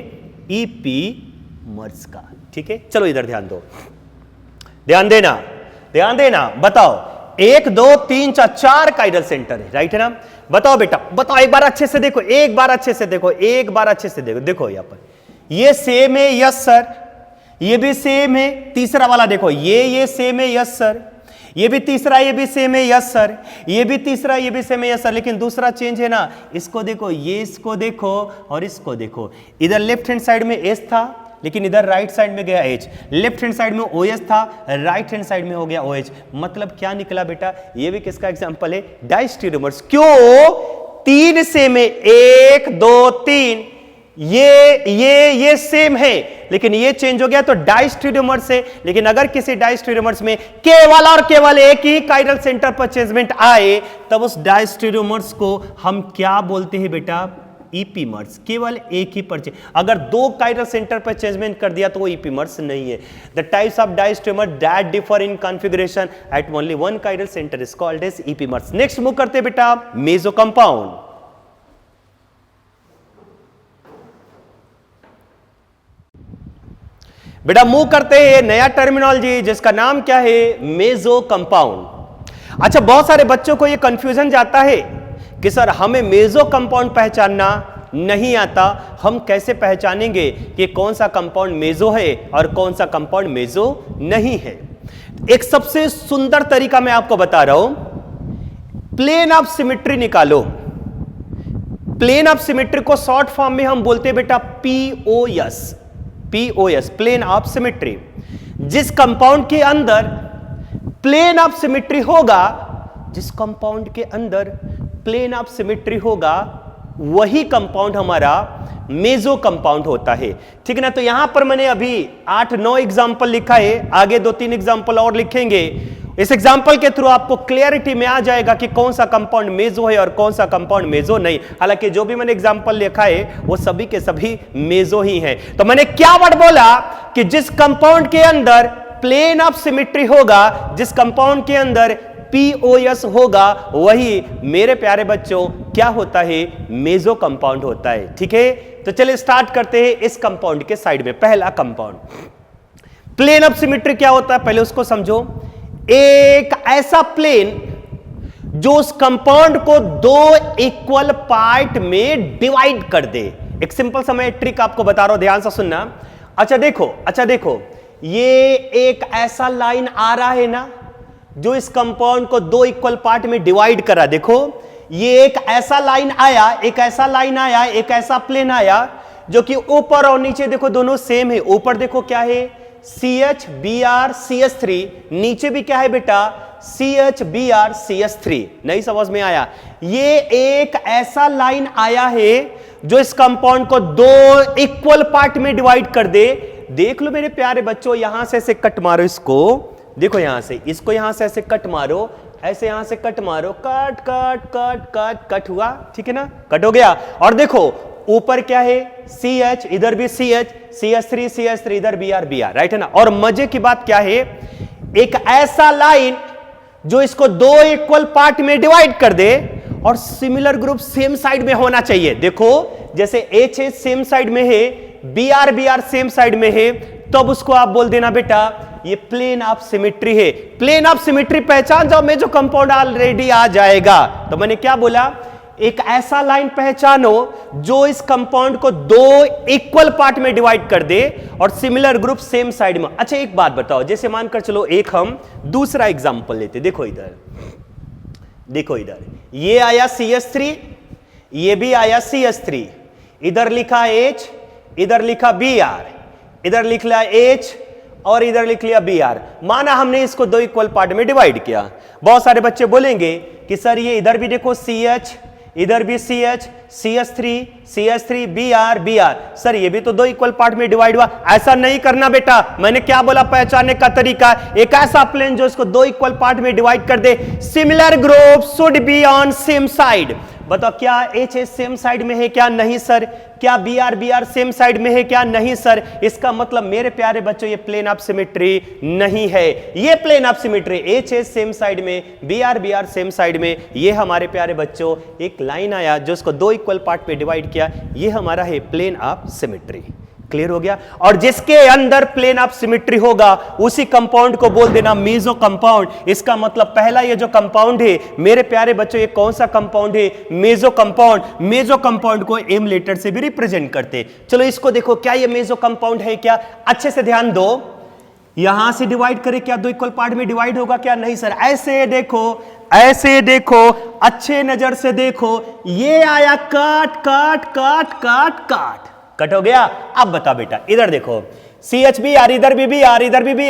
इपीमर्स का। ठीक है, चलो इधर ध्यान दो, ध्यान देना। बताओ एक दो तीन चार काइरल सेंटर है, राइट है ना। बताओ बेटा, बताओ एक बार अच्छे से देखो, एक बार अच्छे से देखो, देखो यहां पर ये सेम है, यस सर, ये भी सेम है, तीसरा वाला देखो ये सेम है, यस सर, ये भी तीसरा, ये भी सेम है, यस सर, ये भी तीसरा, ये भी सेम है, यस सर, लेकिन दूसरा चेंज है ना, इसको देखो, ये इसको देखो और इसको देखो। इधर लेफ्ट हैंड साइड में एस था, लेकिन इधर राइट साइड में गया एच, लेफ्ट हैंड साइड में ओएस था, राइट हैंड साइड में हो गया ओएच। मतलब क्या निकला बेटा, ये भी किसका एग्जांपल है, डायस्टेरियोमर्स। क्यों, तीन सेम है, 1 2 3, ये सेम है, लेकिन ये चेंज हो गया तो डायस्टेरियोमर्स है। लेकिन अगर किसी डायस्टेरियोमर्स में केवल और केवल एक ही काइरल सेंटर पर चेंजमेंट आए, तब उस डायस्टेरियोमर्स को हम क्या बोलते हैं बेटा? ईपीमर्स। केवल एक ही पर अगर दो काइरल सेंटर पर चेंजमेंट कर दिया तो वो ईपीमर्स नहीं है। The types of diastereomer that differ in configuration at only one chiral centre is called as epimers. Next move करते बेटा मेसो कंपाउंड। बेटा मूव करते हैं नया टर्मिनोलॉजी जिसका नाम क्या है? Meso compound. अच्छा, बहुत सारे बच्चों को यह कंफ्यूजन जाता है कि सर हमें मेसो कंपाउंड पहचानना नहीं आता, हम कैसे पहचानेंगे कि कौन सा कंपाउंड मेसो है और कौन सा कंपाउंड मेसो नहीं है? एक सबसे सुंदर तरीका मैं आपको बता रहा हूं, प्लेन ऑफ सिमेट्री निकालो। प्लेन ऑफ सिमेट्री को शॉर्ट फॉर्म में हम बोलते हैं बेटा POS. POS, plane of symmetry. जिस कंपाउंड के अंदर प्लेन ऑफ सिमेट्री होगा, जिस कंपाउंड के अंदर प्लेन ऑफ सिमेट्री होगा, वही कंपाउंड हमारा मेसो कंपाउंड होता है। ठीक है ना? तो यहां पर मैंने अभी 8-9 एग्जांपल लिखा है, आगे 2-3 एग्जांपल और लिखेंगे। इस एग्जांपल के थ्रू आपको क्लियरिटी में आ जाएगा कि कौन सा कंपाउंड मेसो है और कौन सा कंपाउंड मेसो नहीं। हालांकि जो भी मैंने एग्जांपल लिखा है वो सभी के सभी मेसो ही हैं। तो मैंने क्या वर्ड बोला कि जिस कंपाउंड के अंदर प्लेन ऑफ सिमेट्री होगा, जिस कंपाउंड के अंदर पीओएस होगा, वही मेरे प्यारे बच्चों क्या होता है? मेसो कंपाउंड होता है। ठीक है, तो चलिए स्टार्ट करते हैं इस कंपाउंड के साइड में। पहला कंपाउंड, प्लेन ऑफ सिमेट्री क्या होता है पहले उसको समझो। एक ऐसा प्लेन जो उस कंपाउंड को दो इक्वल पार्ट में डिवाइड कर दे। एक सिंपल सा मैं ट्रिक आपको बता रहा हूं, ध्यान से सुनना। अच्छा देखो, ये एक ऐसा लाइन आ रहा है ना जो इस कंपाउंड को दो इक्वल पार्ट में डिवाइड करा। देखो, ये एक ऐसा लाइन आया, एक ऐसा प्लेन आया जो कि ऊपर और नीचे देखो दोनों सेम है। ऊपर देखो क्या है? CH Br CH3, नीचे भी क्या है बेटा? CH Br CH3। नहीं समझ में आया? ये एक ऐसा लाइन आया है जो इस कंपाउंड को दो इक्वल पार्ट में डिवाइड कर दे। देख लो मेरे प्यारे बच्चों, यहां से ऐसे कट मारो इसको, देखो यहां से, इसको यहां से ऐसे कट मारो, ऐसे यहां से कट मारो, cut cut cut cut cut हुआ। ठीक है ना? कट हो गया। और देखो ऊपर क्या है? CH, इधर भी CH, CH3 इधर Br, राइट है ना? और मजे की बात क्या है, एक ऐसा लाइन जो इसको दो इक्वल पार्ट में डिवाइड कर दे और सिमिलर ग्रुप सेम साइड में होना चाहिए। देखो जैसे HH सेम साइड में है, Br सेम साइड में है, तब उसको आप बोल देना बेटा ये प्लेन ऑफ सिमेट्री है। प्लेन ऑफ सिमेट्री पहचान जाओ, में जो कंपाउंड ऑलरेडी आ जाएगा। तो मैंने क्या बोला? एक ऐसा लाइन पहचानो जो इस कंपाउंड को दो इक्वल पार्ट में डिवाइड कर दे और सिमिलर ग्रुप सेम साइड में। अच्छा एक बात बताओ, जैसे मानकर चलो एक हम दूसरा एग्जांपल लेते। देखो इधर ये आया CH3, ये भी आया CH3, इधर लिखा H, इधर लिखा Br, इधर लिख लिया H और इधर लिख लिया Br। माना हमने इसको दो इक्वल पार्ट में डिवाइड किया। बहुत सारे बच्चे बोलेंगे कि सर ये इधर भी देखो CH, इधर भी CH, CH3 Br। सर ये भी तो दो इक्वल पार्ट में डिवाइड हुआ। ऐसा नहीं करना बेटा। मैंने क्या बोला पहचानने का तरीका? एक ऐसा प्लेन जो इसको दो इक्वल पार्ट में डिवाइड कर दे, similar group should be on same side. बताओ क्या HH सेम साइड में है क्या? नहीं सर। क्या Br सेम साइड में है क्या? नहीं सर। इसका मतलब मेरे प्यारे बच्चों ये प्लेन ऑफ सिमेट्री नहीं है। ये plane of symmetry HH same side में, Br सेम साइड में, ये हमारे प्यारे बच्चों एक लाइन आया जो इसको दो इक्वल पार्ट पे डिवाइड किया, ये हमारा है प्लेन ऑफ सिमेट्री। क्लियर हो गया? और जिसके अंदर प्लेन ऑफ सिमेट्री होगा उसी कंपाउंड को बोल देना मेसो कंपाउंड। इसका मतलब पहला ये जो कंपाउंड है मेरे प्यारे बच्चों, ये कौन सा कंपाउंड है? Meso compound. मेसो कंपाउंड को एम लेटर से भी रिप्रेजेंट करते। चलो इसको देखो, क्या ये मेसो कंपाउंड है क्या? अच्छे से ध्यान दो। यहां से डिवाइड करे क्या दो इक्वल पार्ट में डिवाइड होगा क्या? नहीं सर। ऐसे देखो, अच्छे नजर से देखो, ये आया cut cut cut cut cut, cut हो गया। अब बता बेटा, इधर देखो CH इधर भी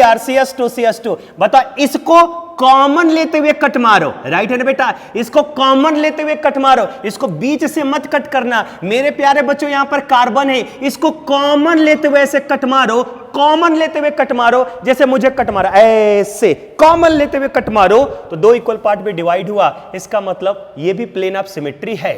आर CS2 बताओ इसको कॉमन लेते हुए कट मारो, राइट है ना बेटा, इसको कॉमन लेते हुए कट मारो, इसको बीच से मत कट करना मेरे प्यारे बच्चों। यहां पर कार्बन है, इसको कॉमन लेते हुए ऐसे कट मारो, कॉमन लेते हुए कट मारो, जैसे मुझे कट मारा ऐसे कॉमन लेते हुए कट मारो तो दो इक्वल पार्ट में डिवाइड हुआ, इसका मतलब ये भी प्लेन ऑफ सिमेट्री है।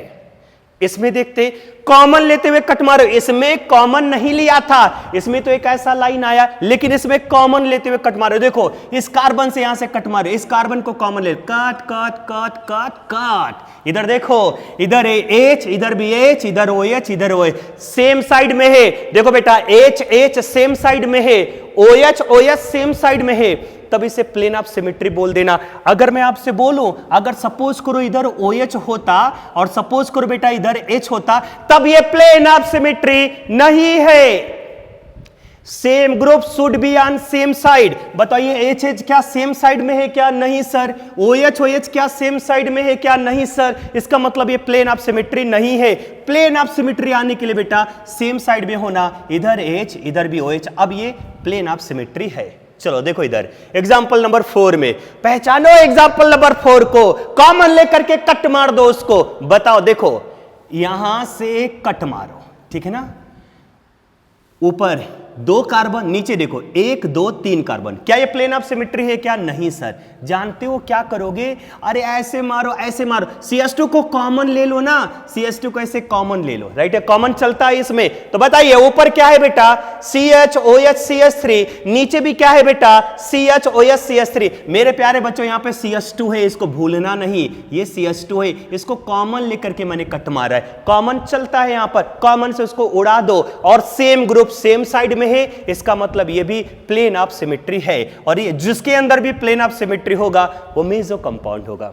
इसमें देखते कॉमन लेते हुए कट मारो, इसमें कॉमन नहीं लिया था, इसमें तो एक ऐसा लाइन आया, लेकिन इसमें कॉमन लेते हुए कट मारो। देखो इस कार्बन से यहां से कट मारो, इस कार्बन को कॉमन ले, काट काट काट काट काट, इधर देखो, इधर है H, इधर भी H, इधर OH, इधर OH, सेम साइड में है। देखो बेटा H सेम साइड में है, OH सेम साइड में है, तब इसे प्लेन ऑफ सिमेट्री बोल देना। अगर मैं आपसे बोलूं, अगर सपोज करो इधर OH होता और सपोज करो बेटा इधर H होता, तब ये प्लेन ऑफ सिमेट्री नहीं है। Same group should be on same side. बताइए H क्या सेम साइड में है क्या? नहीं सर। OH क्या सेम साइड में है क्या? नहीं सर। इसका मतलब ये प्लेन ऑफ सिमेट्री नहीं है। प्लेन ऑफ सिमेट्री आने के लिए बेटा सेम साइड में होना, इधर H इधर भी OH, अब ये प्लेन ऑफ सिमेट्री है। चलो देखो इधर एग्जाम्पल नंबर 4 में, पहचानो एग्जाम्पल नंबर 4 को, कॉमन लेकर के कट मार दो उसको। बताओ देखो यहां से कट मारो, ठीक है ना, ऊपर 2 कार्बन, नीचे देखो 1 2 3 कार्बन, क्या ये प्लेन ऑफ सिमेट्री है क्या? नहीं सर। जानते हो क्या करोगे? अरे ऐसे मारो ऐसे मारो, CS2 को कॉमन ले लो ना, CS2 को ऐसे कॉमन ले लो, राइट है, कॉमन चलता है इसमें। तो बताइए ऊपर क्या है बेटा? CHOH CH3, नीचे भी क्या है बेटा? CHOH CH3। मेरे प्यारे बच्चों यहां पे CS2 है, इसको भूलना नहीं, ये CS2 है, इसको कॉमन लेकर के मैंने कट मारा है, कॉमन चलता है यहां पर, कॉमन से उसको उड़ा दो और सेम ग्रुप सेम साइड में है, इसका मतलब ये भी प्लेन ऑफ सिमेट्री है। और ये जिसके अंदर भी प्लेन ऑफ सिमेट्री होगा वो मेसो कंपाउंड होगा।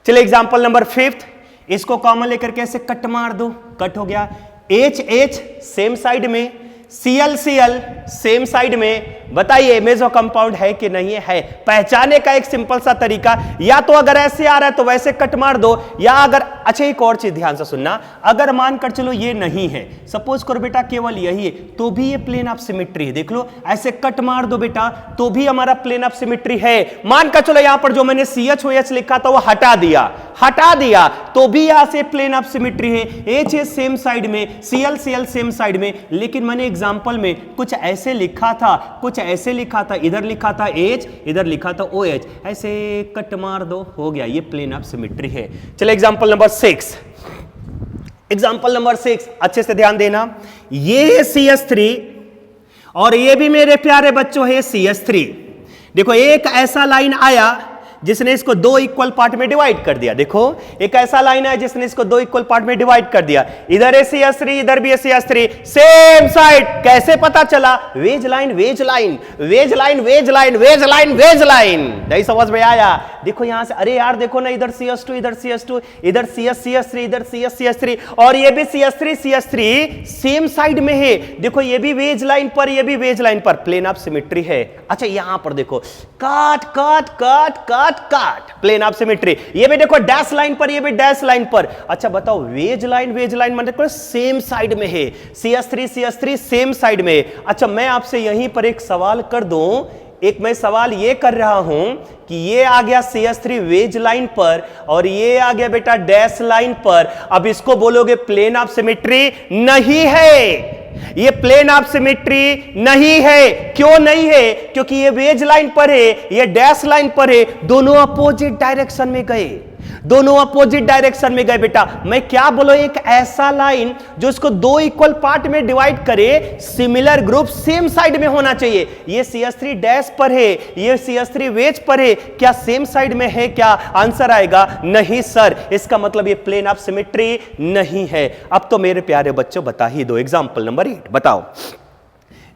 चलिए एग्जांपल नंबर 5, इसको कॉमन लेकर के ऐसे कट मार दो, कट हो गया। HH सेम साइड में, ClCl सेम साइड में, बताइए मेसो कंपाउंड है कि नहीं है? पहचाने का एक सिंपल सा तरीका, या तो अगर ऐसे आ रहा है तो वैसे कट मार दो, या अगर, अच्छा एक और चीज ध्यान से सुनना, अगर मानकर चलो ये नहीं है, सपोज करो बेटा केवल यही है, तो भी ये प्लेन ऑफ सिमेट्री है। देख लो ऐसे कट मार दो बेटा तो भी हमारा प्लेन ऑफ सिमेट्री है। मानकर चलो यहां पर जो मैंने CHOH लिखा था वो हटा दिया तो भी यहां से प्लेन ऑफ सिमेट्री है। H सेम साइड में, ClCl सेम साइड में, लेकिन मैंने एग्जांपल में कुछ ऐसे लिखा था, कुछ ऐसे लिखा था, इधर लिखा था H इधर लिखा था OH, ऐसे कट मार दो, हो गया, ये प्लेन ऑफ सिमेट्री है। चलो एग्जांपल नंबर 6, एग्जांपल नंबर 6 अच्छे से ध्यान देना, ये CH3 और ये भी मेरे प्यारे बच्चों है CH3। देखो एक ऐसा लाइन आया जिसने इसको 2 इक्वल पार्ट में डिवाइड कर दिया। देखो एक ऐसा लाइन है जिसने इसको 2 इक्वल पार्ट में डिवाइड कर दिया, इधर है CH3 इधर भी है CH3, सेम साइड। कैसे पता चला? Wedge line wedge line wedge line wedge line wedge line wedge line, नहीं समझ में आया? देखो यहां से, अरे यार देखो ना, इधर CH2 इधर CH2 इधर CH3 इधर CH3 और ये भी CH3 सेम साइड में है। देखो ये भी वेज लाइन पर, ये भी वेज लाइन पर, प्लेन ऑफ सिमेट्री है। अच्छा यहां पर देखो काट काट काट काट काट, प्लेन ऑफ सिमेट्री। ये भी देखो डैश लाइन पर, ये भी डैश लाइन पर। अच्छा बताओ वेज लाइन मतलब सेम साइड में है, CH3 सेम साइड में है। अच्छा मैं आपसे यहीं पर एक सवाल कर दूं, एक मैं सवाल ये कर रहा हूं कि ये आ गया CH3 वेज लाइन पर और ये आ गया बेटा डैश लाइन पर, अब इसको बोलोगे प्लेन ऑफ सिमेट्री? नहीं है, ये प्लेन ऑफ सिमेट्री नहीं है। क्यों नहीं है? क्योंकि ये वेज लाइन पर है, ये डैश लाइन पर है, दोनों अपोजिट डायरेक्शन में गए, दोनों अपोजिट डायरेक्शन में गए। बेटा मैं क्या बोलो, एक ऐसा लाइन जो इसको 2 इक्वल पार्ट में डिवाइड करे, सिमिलर ग्रुप सेम साइड में होना चाहिए। ये CH3 डैश पर है, ये CH3 वेज पर है, क्या सेम साइड में है? क्या आंसर आएगा नहीं सर। इसका मतलब ये प्लेन ऑफ सिमेट्री नहीं है। अब तो मेरे प्यारे बच्चों बता ही दो, एग्जांपल नंबर 8 बताओ।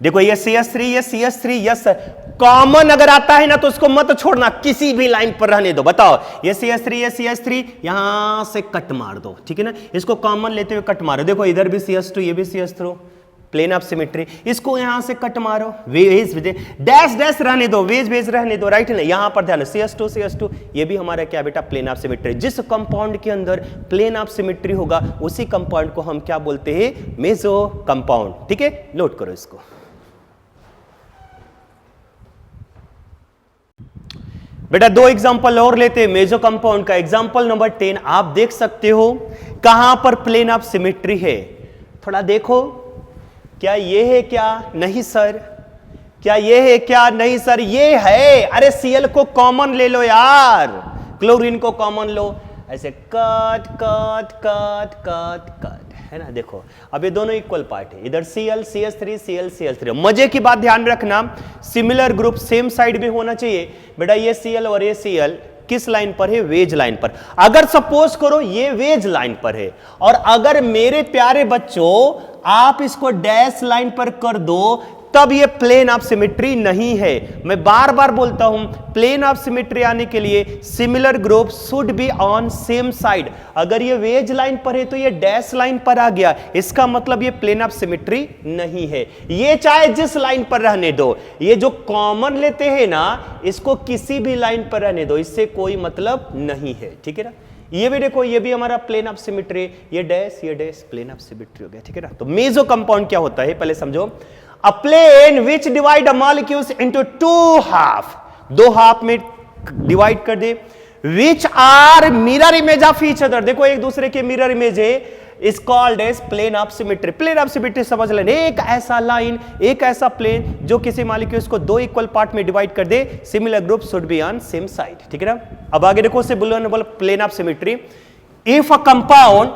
देखो ये CH3 यस सर, कॉमन अगर आता है ना तो उसको मत छोड़ना, किसी भी लाइन पर रहने दो। बताओ ये CH3 यहां से कट मार दो, ठीक है ना, इसको कॉमन लेते हुए कट मारो। देखो इधर भी CH2 ये भी CH3, प्लेन ऑफ सिमेट्री। इसको यहां से कट मारो, वेज डैश डैश रहने दो, वेज रहने दो, राइट है। यहां पर ध्यान, CH2 ये भी हमारा क्या बेटा प्लेन ऑफ सिमेट्री। जिस कंपाउंड के अंदर प्लेन ऑफ सिमेट्री होगा उसी कंपाउंड को हम क्या बोलते हैं? Meso compound. ठीक है, नोट करो इसको। बेटा दो एग्जांपल और लेते हैं मेजो कंपाउंड का। एग्जांपल नंबर 10 आप देख सकते हो कहां पर प्लेन ऑफ सिमेट्री है, थोड़ा देखो। क्या ये है क्या? नहीं सर। क्या ये है क्या? नहीं सर। ये है। अरे Cl को कॉमन ले लो यार, क्लोरीन को कॉमन लो, ऐसे cut cut cut cut cut, है ना। देखो अब ये दोनों इक्वल पार्ट है, इधर Cl CH3 Cl CH3। मजे की बात ध्यान में रखना, सिमिलर ग्रुप सेम साइड में होना चाहिए। बेटा ये Cl और ये Cl किस लाइन पर है? वेज लाइन पर। अगर सपोज करो ये वेज लाइन पर है और अगर मेरे प्यारे बच्चों आप इसको डैश लाइन पर कर दो, तब ये प्लेन ऑफ सिमेट्री नहीं है। मैं बार बार बोलता हूं, प्लेन ऑफ सिमेट्री आने के लिए similar group should be on same side. अगर ये वेज लाइन पर है तो ये डैश लाइन पर आ गया, इसका मतलब ये प्लेन ऑफ सिमेट्री नहीं है। ये चाहे जिस लाइन पर रहने दो, ये जो कॉमन लेते हैं ना, इसको किसी भी लाइन पर रहने दो, इससे कोई मतलब नहीं है। ठीक है ना। ये भी देखो, ये भी हमारा प्लेन ऑफ सिमेट्री, ये डैश प्लेन ऑफ सिमेट्री हो गया। ठीक है ना। तो मेसो कंपाउंड क्या होता है पहले समझो। A plane which divide a molecules into two half, दो हाफ में डिवाइड कर दे, which are mirror image of each other, देखो एक दूसरे के मिरर इमेज है, is called as plane of symmetry। Plane of symmetry समझ लेना, एक ऐसा लाइन, एक ऐसा प्लेन जो किसी मॉलिक्यूल्स को दो इक्वल पार्ट में डिवाइड कर दे, similar group should be on same side. ठीक है ना। अब आगे देखो उसे बोल plane of symmetry. If a compound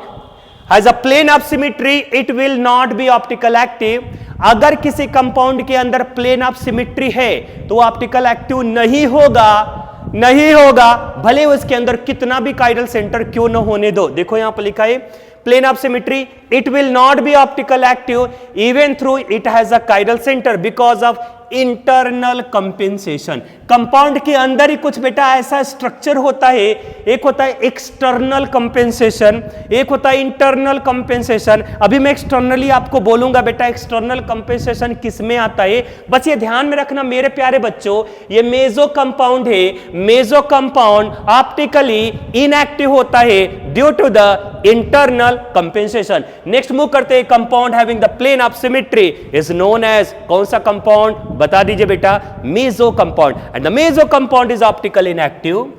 has a plane of symmetry, it will not be optical active। अगर किसी कंपाउंड के अंदर प्लेन ऑफ सिमेट्री है तो ऑप्टिकल एक्टिव नहीं होगा, नहीं होगा, भले उसके अंदर कितना भी काइरल सेंटर क्यों न होने दो। देखो यहां पर लिखा है plane of symmetry, it will not be optical active even through it has a chiral center because of internal compensation. Compound के अंदर ही कुछ बेटा ऐसा स्ट्रक्चर होता है, एक होता है एक्सटर्नल कंपेंसेशन, एक होता है इंटरनल कंपेंसेशन। अभी मैं एक्सटर्नली आपको बोलूंगा बेटा एक्सटर्नल कंपेंसेशन किस में आता है, बस ये ध्यान में रखना मेरे प्यारे बच्चों। ये मेसो कंपाउंड है, मेसो कंपाउंड ऑप्टिकली इनएक्टिव होता है due to the internal compensation. Next move करते हैं, compound having the plane of symmetry is known as, कौन सा कंपाउंड बता दीजिए बेटा? Meso compound. And the meso compound is optical inactive.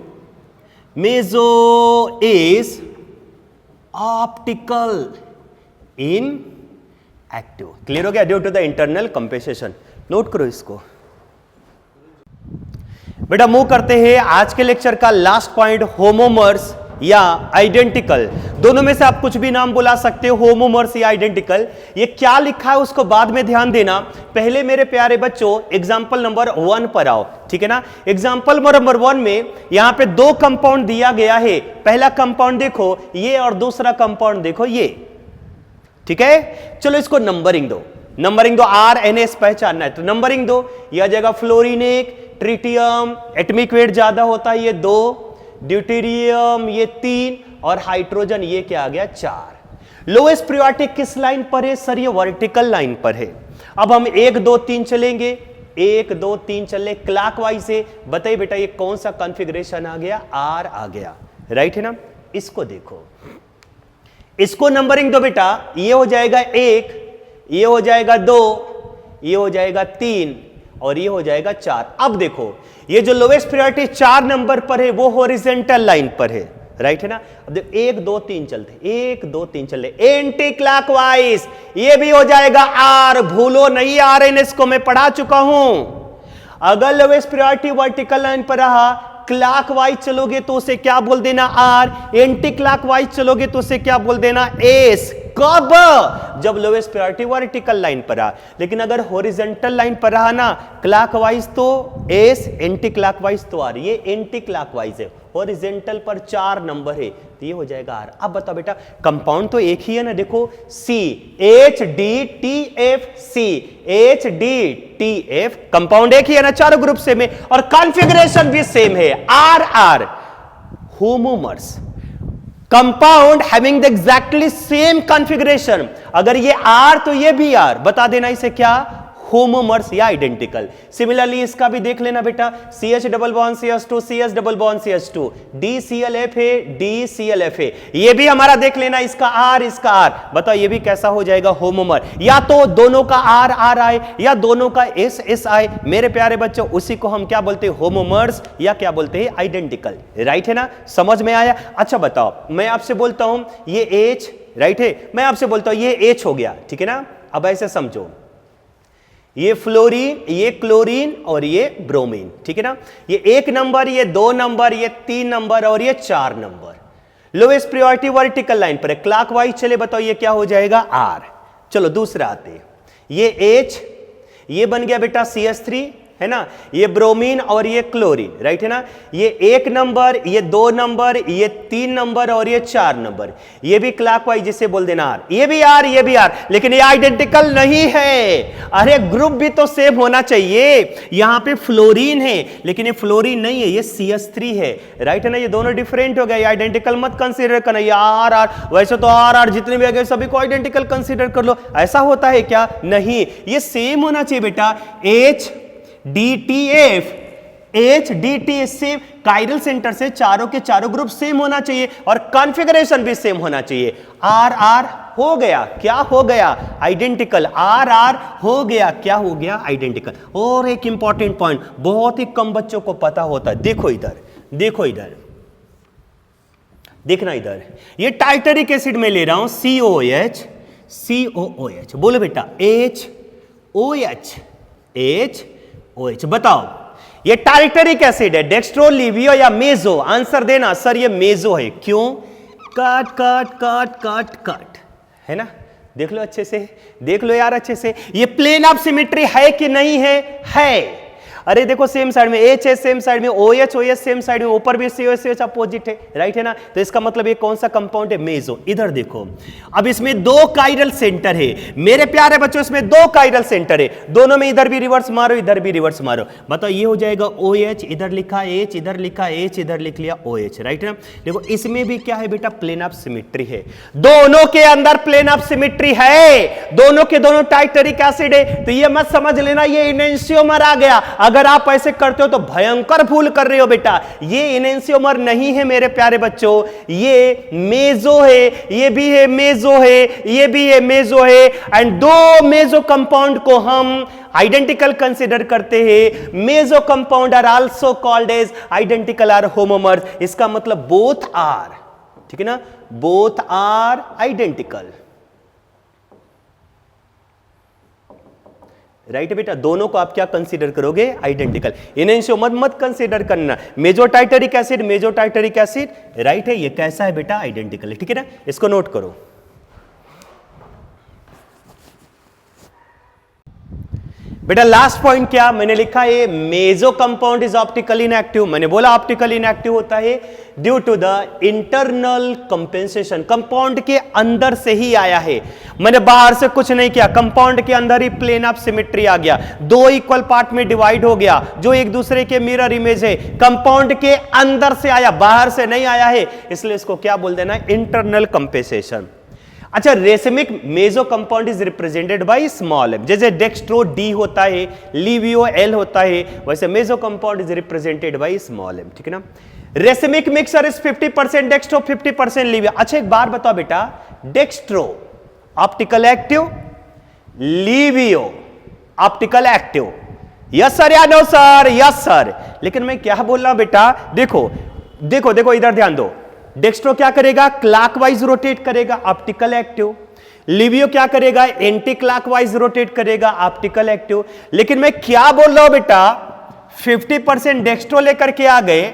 Meso is optical inactive. Clear हो गया? Due to the internal compensation. Note करो इसको बेटा। मूव करते हैं आज के लेक्चर का लास्ट पॉइंट, होमोमर्स या आइडेंटिकल। दोनों में से आप कुछ भी नाम बुला सकते हो, होमोमर्स या आइडेंटिकल। ये क्या लिखा है उसको बाद में ध्यान देना, पहले मेरे प्यारे बच्चों एग्जांपल नंबर 1 पर आओ। ठीक है ना। एग्जांपल नंबर 1 में यहां पे दो कंपाउंड दिया गया है, पहला कंपाउंड देखो ये और दूसरा कंपाउंड देखो ये। ठीक है, चलो इसको नंबरिंग दो, नंबरिंग दो। RNS पहचानना है तो नंबरिंग दो। यह आ जाएगा फ्लोरीन 1, ट्रिटियम एटॉमिक वेट ज्यादा होता है ये 2, ड्यूटेरियम ये 3 और हाइड्रोजन ये क्या आ गया 4। लोएस्ट प्रायोरिटी किस लाइन पर है सर? ये वर्टिकल लाइन पर है। अब हम 1 2 3 चलेंगे, 1 2 3 चले क्लॉकवाइज से। बताइए बेटा ये कौन सा कॉन्फ़िगरेशन आ गया? R आ गया, राइट है ना। इसको देखो, इसको नंबरिंग दो बेटा। ये हो जाएगा 1, ये हो जाएगा 2, ये हो जाएगा 3 और ये हो जाएगा 4। अब देखो ये जो लोएस्ट प्रायोरिटी 4 नंबर पर है वो हॉरिजॉन्टल लाइन पर है, राइट है ना। अब देखो 1 2 3 चलते, 1 2 3 चले एंटी क्लॉकवाइज, ये भी हो जाएगा R। भूलो नहीं, RNS को मैं पढ़ा चुका हूं। अगर लोएस्ट प्रायोरिटी वर्टिकल लाइन पर रहा, क्लॉकवाइज चलोगे तो उसे क्या बोल देना R, एंटी क्लॉकवाइज चलोगे तो उसे क्या बोल देना S। कब? जब लोएस्ट प्रायोरिटी वर्टिकल लाइन पर रहा। लेकिन अगर हॉरिजॉन्टल लाइन पर रहा ना, क्लॉकवाइज तो S, एंटी क्लॉकवाइज तो R। ये एंटी क्लॉकवाइज है, हॉरिजॉन्टल पर 4 नंबर है तो ये हो जाएगा R। अब बताओ बेटा कंपाउंड तो एक ही है ना, देखो CHDTF, CHDTF कंपाउंड एक ही है ना, चारों ग्रुप सेम है और कॉन्फ़िगरेशन भी सेम है RR। Homomers compound having the exactly same configuration, अगर ये R तो ये भी R, बता देना इसे क्या? होमोमर्स या आइडेंटिकल। सिमिलरली इसका भी देख लेना बेटा, CH double bond CH2 CH double bond CH2 DClF है DClF है, ये भी हमारा देख लेना, इसका R इसका R, बताओ ये भी कैसा हो जाएगा होमोमर, या तो दोनों का R R आए या दोनों का S S आए। मेरे प्यारे बच्चों उसी को हम क्या बोलते हैं, होमोमर्स या क्या बोलते हैं, आइडेंटिकल। राइट है ना, समझ में आया। अच्छा बताओ, मैं आपसे बोलता हूं ये H, राइट है, मैं आपसे बोलता हूं ये H हो गया, ठीक है ना। अब ऐसे समझो, ये फ्लोरीन, ये क्लोरीन और ये ब्रोमीन, ठीक है ना। ये 1 नंबर, ये 2 नंबर, ये 3 नंबर और ये 4 number. Lowest priority vertical line पर है, क्लॉकवाइज चले, बताओ ये क्या हो जाएगा, R। चलो दूसरा आते हैं, ये H, ये बन गया बेटा CH3 है ना, ये ब्रोमीन और ये क्लोरीन, राइट है ना। ये 1 नंबर, ये 2 नंबर, ये 3 नंबर और ये 4 नंबर, ये भी क्लॉकवाइज जिसे बोल देना R, ये भी R, ये भी R, लेकिन ये आइडेंटिकल नहीं है। अरे ग्रुप भी तो सेम होना चाहिए, यहां पे फ्लोरीन है लेकिन ये फ्लोरीन नहीं है, ये CH3 है, राइट है ना। ये दोनों डिफरेंट हो गए, ये आइडेंटिकल मत कंसीडर करना, ये R, वैसे तो R जितने भी आ गए सभी को आइडेंटिकल कंसीडर कर लो, ऐसा होता है क्या, नहीं, ये सेम होना चाहिए बेटा। HDTF, HDT same, chiral centre से चारों के चारों ग्रुप सेम होना चाहिए और कॉन्फ़िगरेशन भी सेम होना चाहिए। RR हो गया, क्या हो गया, आइडेंटिकल। RR हो गया, क्या हो गया, आइडेंटिकल। और एक इंपॉर्टेंट पॉइंट बहुत ही कम बच्चों को पता होता है, देखो इधर, देखो इधर, देखना इधर, ये टार्टरिक एसिड में ले रहा हूं, COOH, COOH, बोलो बेटा HOH, HOH, बताओ ये टार्टरिक एसिड है, डेक्स्ट्रो, लिवियो या मेजो, आंसर देना। सर ये मेजो है, क्यों, cut cut cut cut cut, है ना। देख लो अच्छे से, देख लो यार अच्छे से, ये प्लेन ऑफ सिमेट्री है कि नहीं है, है। अरे देखो सेम साइड में H है, सेम साइड में OH, OH सेम साइड में, ऊपर भी COH अपोजिट है, राइट है ना। तो इसका मतलब ये कौन सा कंपाउंड है, मेजो। इधर देखो, अब इसमें 2 कायरल सेंटर है मेरे प्यारे बच्चों, इसमें 2 कायरल सेंटर है, दोनों में इधर भी रिवर्स मारो, इधर भी रिवर्स मारो, बताओ ये हो जाएगा OH, इधर लिखा H, इधर लिखा H, इधर लिख लिया OH, राइट है ना। देखो इसमें भी क्या है बेटा, प्लेन ऑफ सिमेट्री है, दोनों के अंदर प्लेन ऑफ सिमेट्री है, दोनों के दोनों टार्टरिक एसिड है। तो ये मत समझ लेना ये इनेंशियोमर आ गया, अगर आप ऐसे करते हो तो भयंकर भूल कर रहे हो बेटा, ये इनेंशियोमर नहीं है मेरे प्यारे बच्चों, ये मेजो है, ये भी है मेजो है, ये भी है मेजो है। एंड 2 मेजो कंपाउंड को हम आइडेंटिकल कंसीडर करते हैं, meso compound are also called as identical or homomers, इसका मतलब बोथ आर, ठीक है ना, बोथ आर आइडेंटिकल, राइट बेटा। दोनों को आप क्या कंसीडर करोगे, आइडेंटिकल। इनेंशियोमर मत कंसीडर करना, मेजो टार्टरिक एसिड, मेजो टार्टरिक एसिड, राइट है, ये कैसा है बेटा, आइडेंटिकल है, ठीक है ना, इसको नोट करो। बेटा लास्ट पॉइंट क्या मैंने लिखा है, meso compound is optical inactive. मैंने बोला ऑप्टिकल इनएक्टिव होता है due to the internal compensation, compound के अंदर से ही आया है, मैंने बाहर से कुछ नहीं किया, कंपाउंड के अंदर ही प्लेन ऑफ सिमेट्री आ गया, 2 इक्वल पार्ट में डिवाइड हो गया, जो एक दूसरे के मिरर इमेज है, कंपाउंड के अंदर से आया, बाहर से नहीं आया है, इसलिए इसको क्या बोल देना, इंटरनल कंपेंसेशन। अच्छा, racemic meso compound is represented by small m, जैसे डेक्स्ट्रो D होता है, लिवियो L होता है, वैसे meso compound is represented by small m, ठीक है ना। Racemic mixer is 50% dextro 50% laevo. अच्छा एक बार बताओ बेटा, dextro optical active, laevo optical active, yes sir या नो सर, यस सर। लेकिन मैं क्या बोल रहा हूं बेटा, देखो देखो देखो इधर ध्यान दो, डेक्स्ट्रो क्या करेगा, क्लॉकवाइज रोटेट करेगा, ऑप्टिकल एक्टिव। लिवियो क्या करेगा, एंटी क्लॉकवाइज रोटेट करेगा, ऑप्टिकल एक्टिव। लेकिन मैं क्या बोल रहा हूं बेटा, 50% डेक्स्ट्रो लेकर के आ गए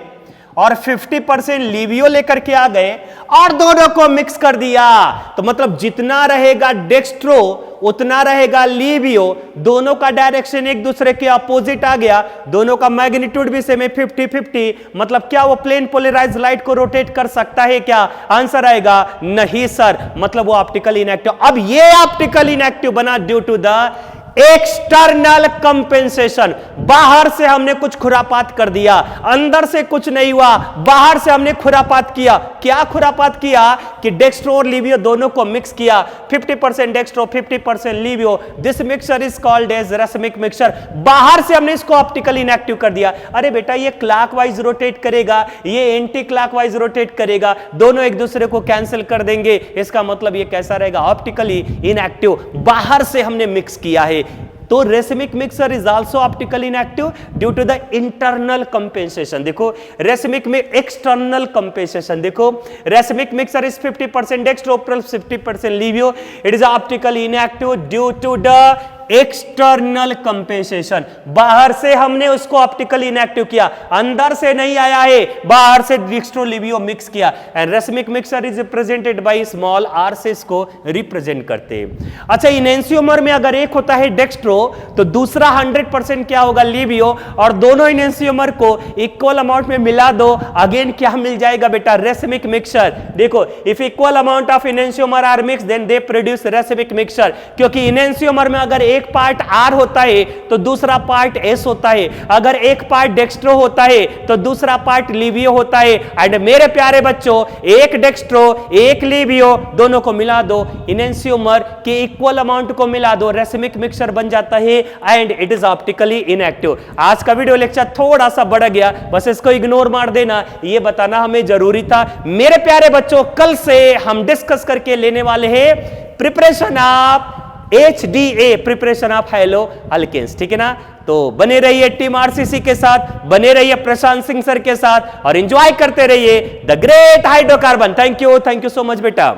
और 50% लिवियो लेकर के आ गए और दोनों को मिक्स कर दिया, तो मतलब जितना रहेगा डेक्स्ट्रो उतना रहेगा लिवियो, दोनों का डायरेक्शन एक दूसरे के अपोजिट आ गया, दोनों का मैग्नीट्यूड भी सेम है 50-50, मतलब क्या वो प्लेन पोलराइज लाइट को रोटेट कर सकता है क्या, आंसर आएगा नहीं सर, मतलब वो ऑप्टिकल इनएक्टिव। अब ये ऑप्टिकल इनएक्टिव बना due to the external compensation, बाहर से हमने कुछ खुरापात कर दिया, अंदर से कुछ नहीं हुआ, बाहर से हमने खुरापात किया। क्या खुरापात किया कि डेक्स्ट्रो और लीवियो दोनों को मिक्स किया, 50% dextro 50% laevo, this mixture is called as racemic mixture. बाहर से हमने इसको ऑप्टिकली इनएक्टिव कर दिया। अरे बेटा ये क्लॉकवाइज रोटेट करेगा, ये एंटी क्लॉकवाइज रोटेट करेगा, दोनों एक दूसरे को कैंसिल कर देंगे, इसका मतलब ये कैसा रहेगा, ऑप्टिकली इनएक्टिव। बाहर से हमने मिक्स किया है, तो racemic mixer is also optically inactive due to the internal compensation. देखो रेसमिक में एक्सटर्नल कंपेंसेशन, देखो racemic mixer is 50% dextro plus 50% laevo, it is optically inactive due to the external compensation. बाहर से हमने उसको ऑप्टिकली इनएक्टिव किया, अंदर से नहीं आया है, बाहर से डेक्स्ट्रो लीवियो मिक्स किया। And racemic mixer is represented by small R से इसको रिप्रेजेंट करते हैं। अच्छा इनेंसियोमर में अगर एक होता है डेक्स्ट्रो तो दूसरा 100% क्या होगा, लीवियो, और दोनों इनेंसियोमर को इक्वल अमाउंट में मिला दो, अगेन क्या मिल जाएगा बेटा, रेसमिक मिक्सचर। देखो if equal amount of enantiomer are mix then they produce racemic mixture, क्योंकि इनेंसियोमर में अगर एक पार्ट आर होता है तो दूसरा पार्ट एस होता है, अगर एक पार्ट डेक्स्ट्रो होता है तो दूसरा पार्ट लीवियो होता है। एंड मेरे प्यारे बच्चों एक डेक्स्ट्रो एक लीवियो दोनों को मिला दो, इनेंसियोमर के इक्वल अमाउंट को मिला दो, रेसमिक मिक्सचर बन जाता है and it is optically inactive. आज का वीडियो लेक्चर थोड़ा सा बढ़ गया, बस इसको इग्नोर मार देना, ये बताना हमें जरूरी था। मेरे प्यारे बच्चों कल से हम डिस्कस करके लेने वाले हैं preparation of HDA, preparation of halo alkanes, ठीक है ना। तो बने रहिए टीम आरसीसी के साथ, बने रहिए प्रशांत सिंह सर के साथ और एंजॉय करते रहिए the great hydrocarbon. Thank you so much बेटा।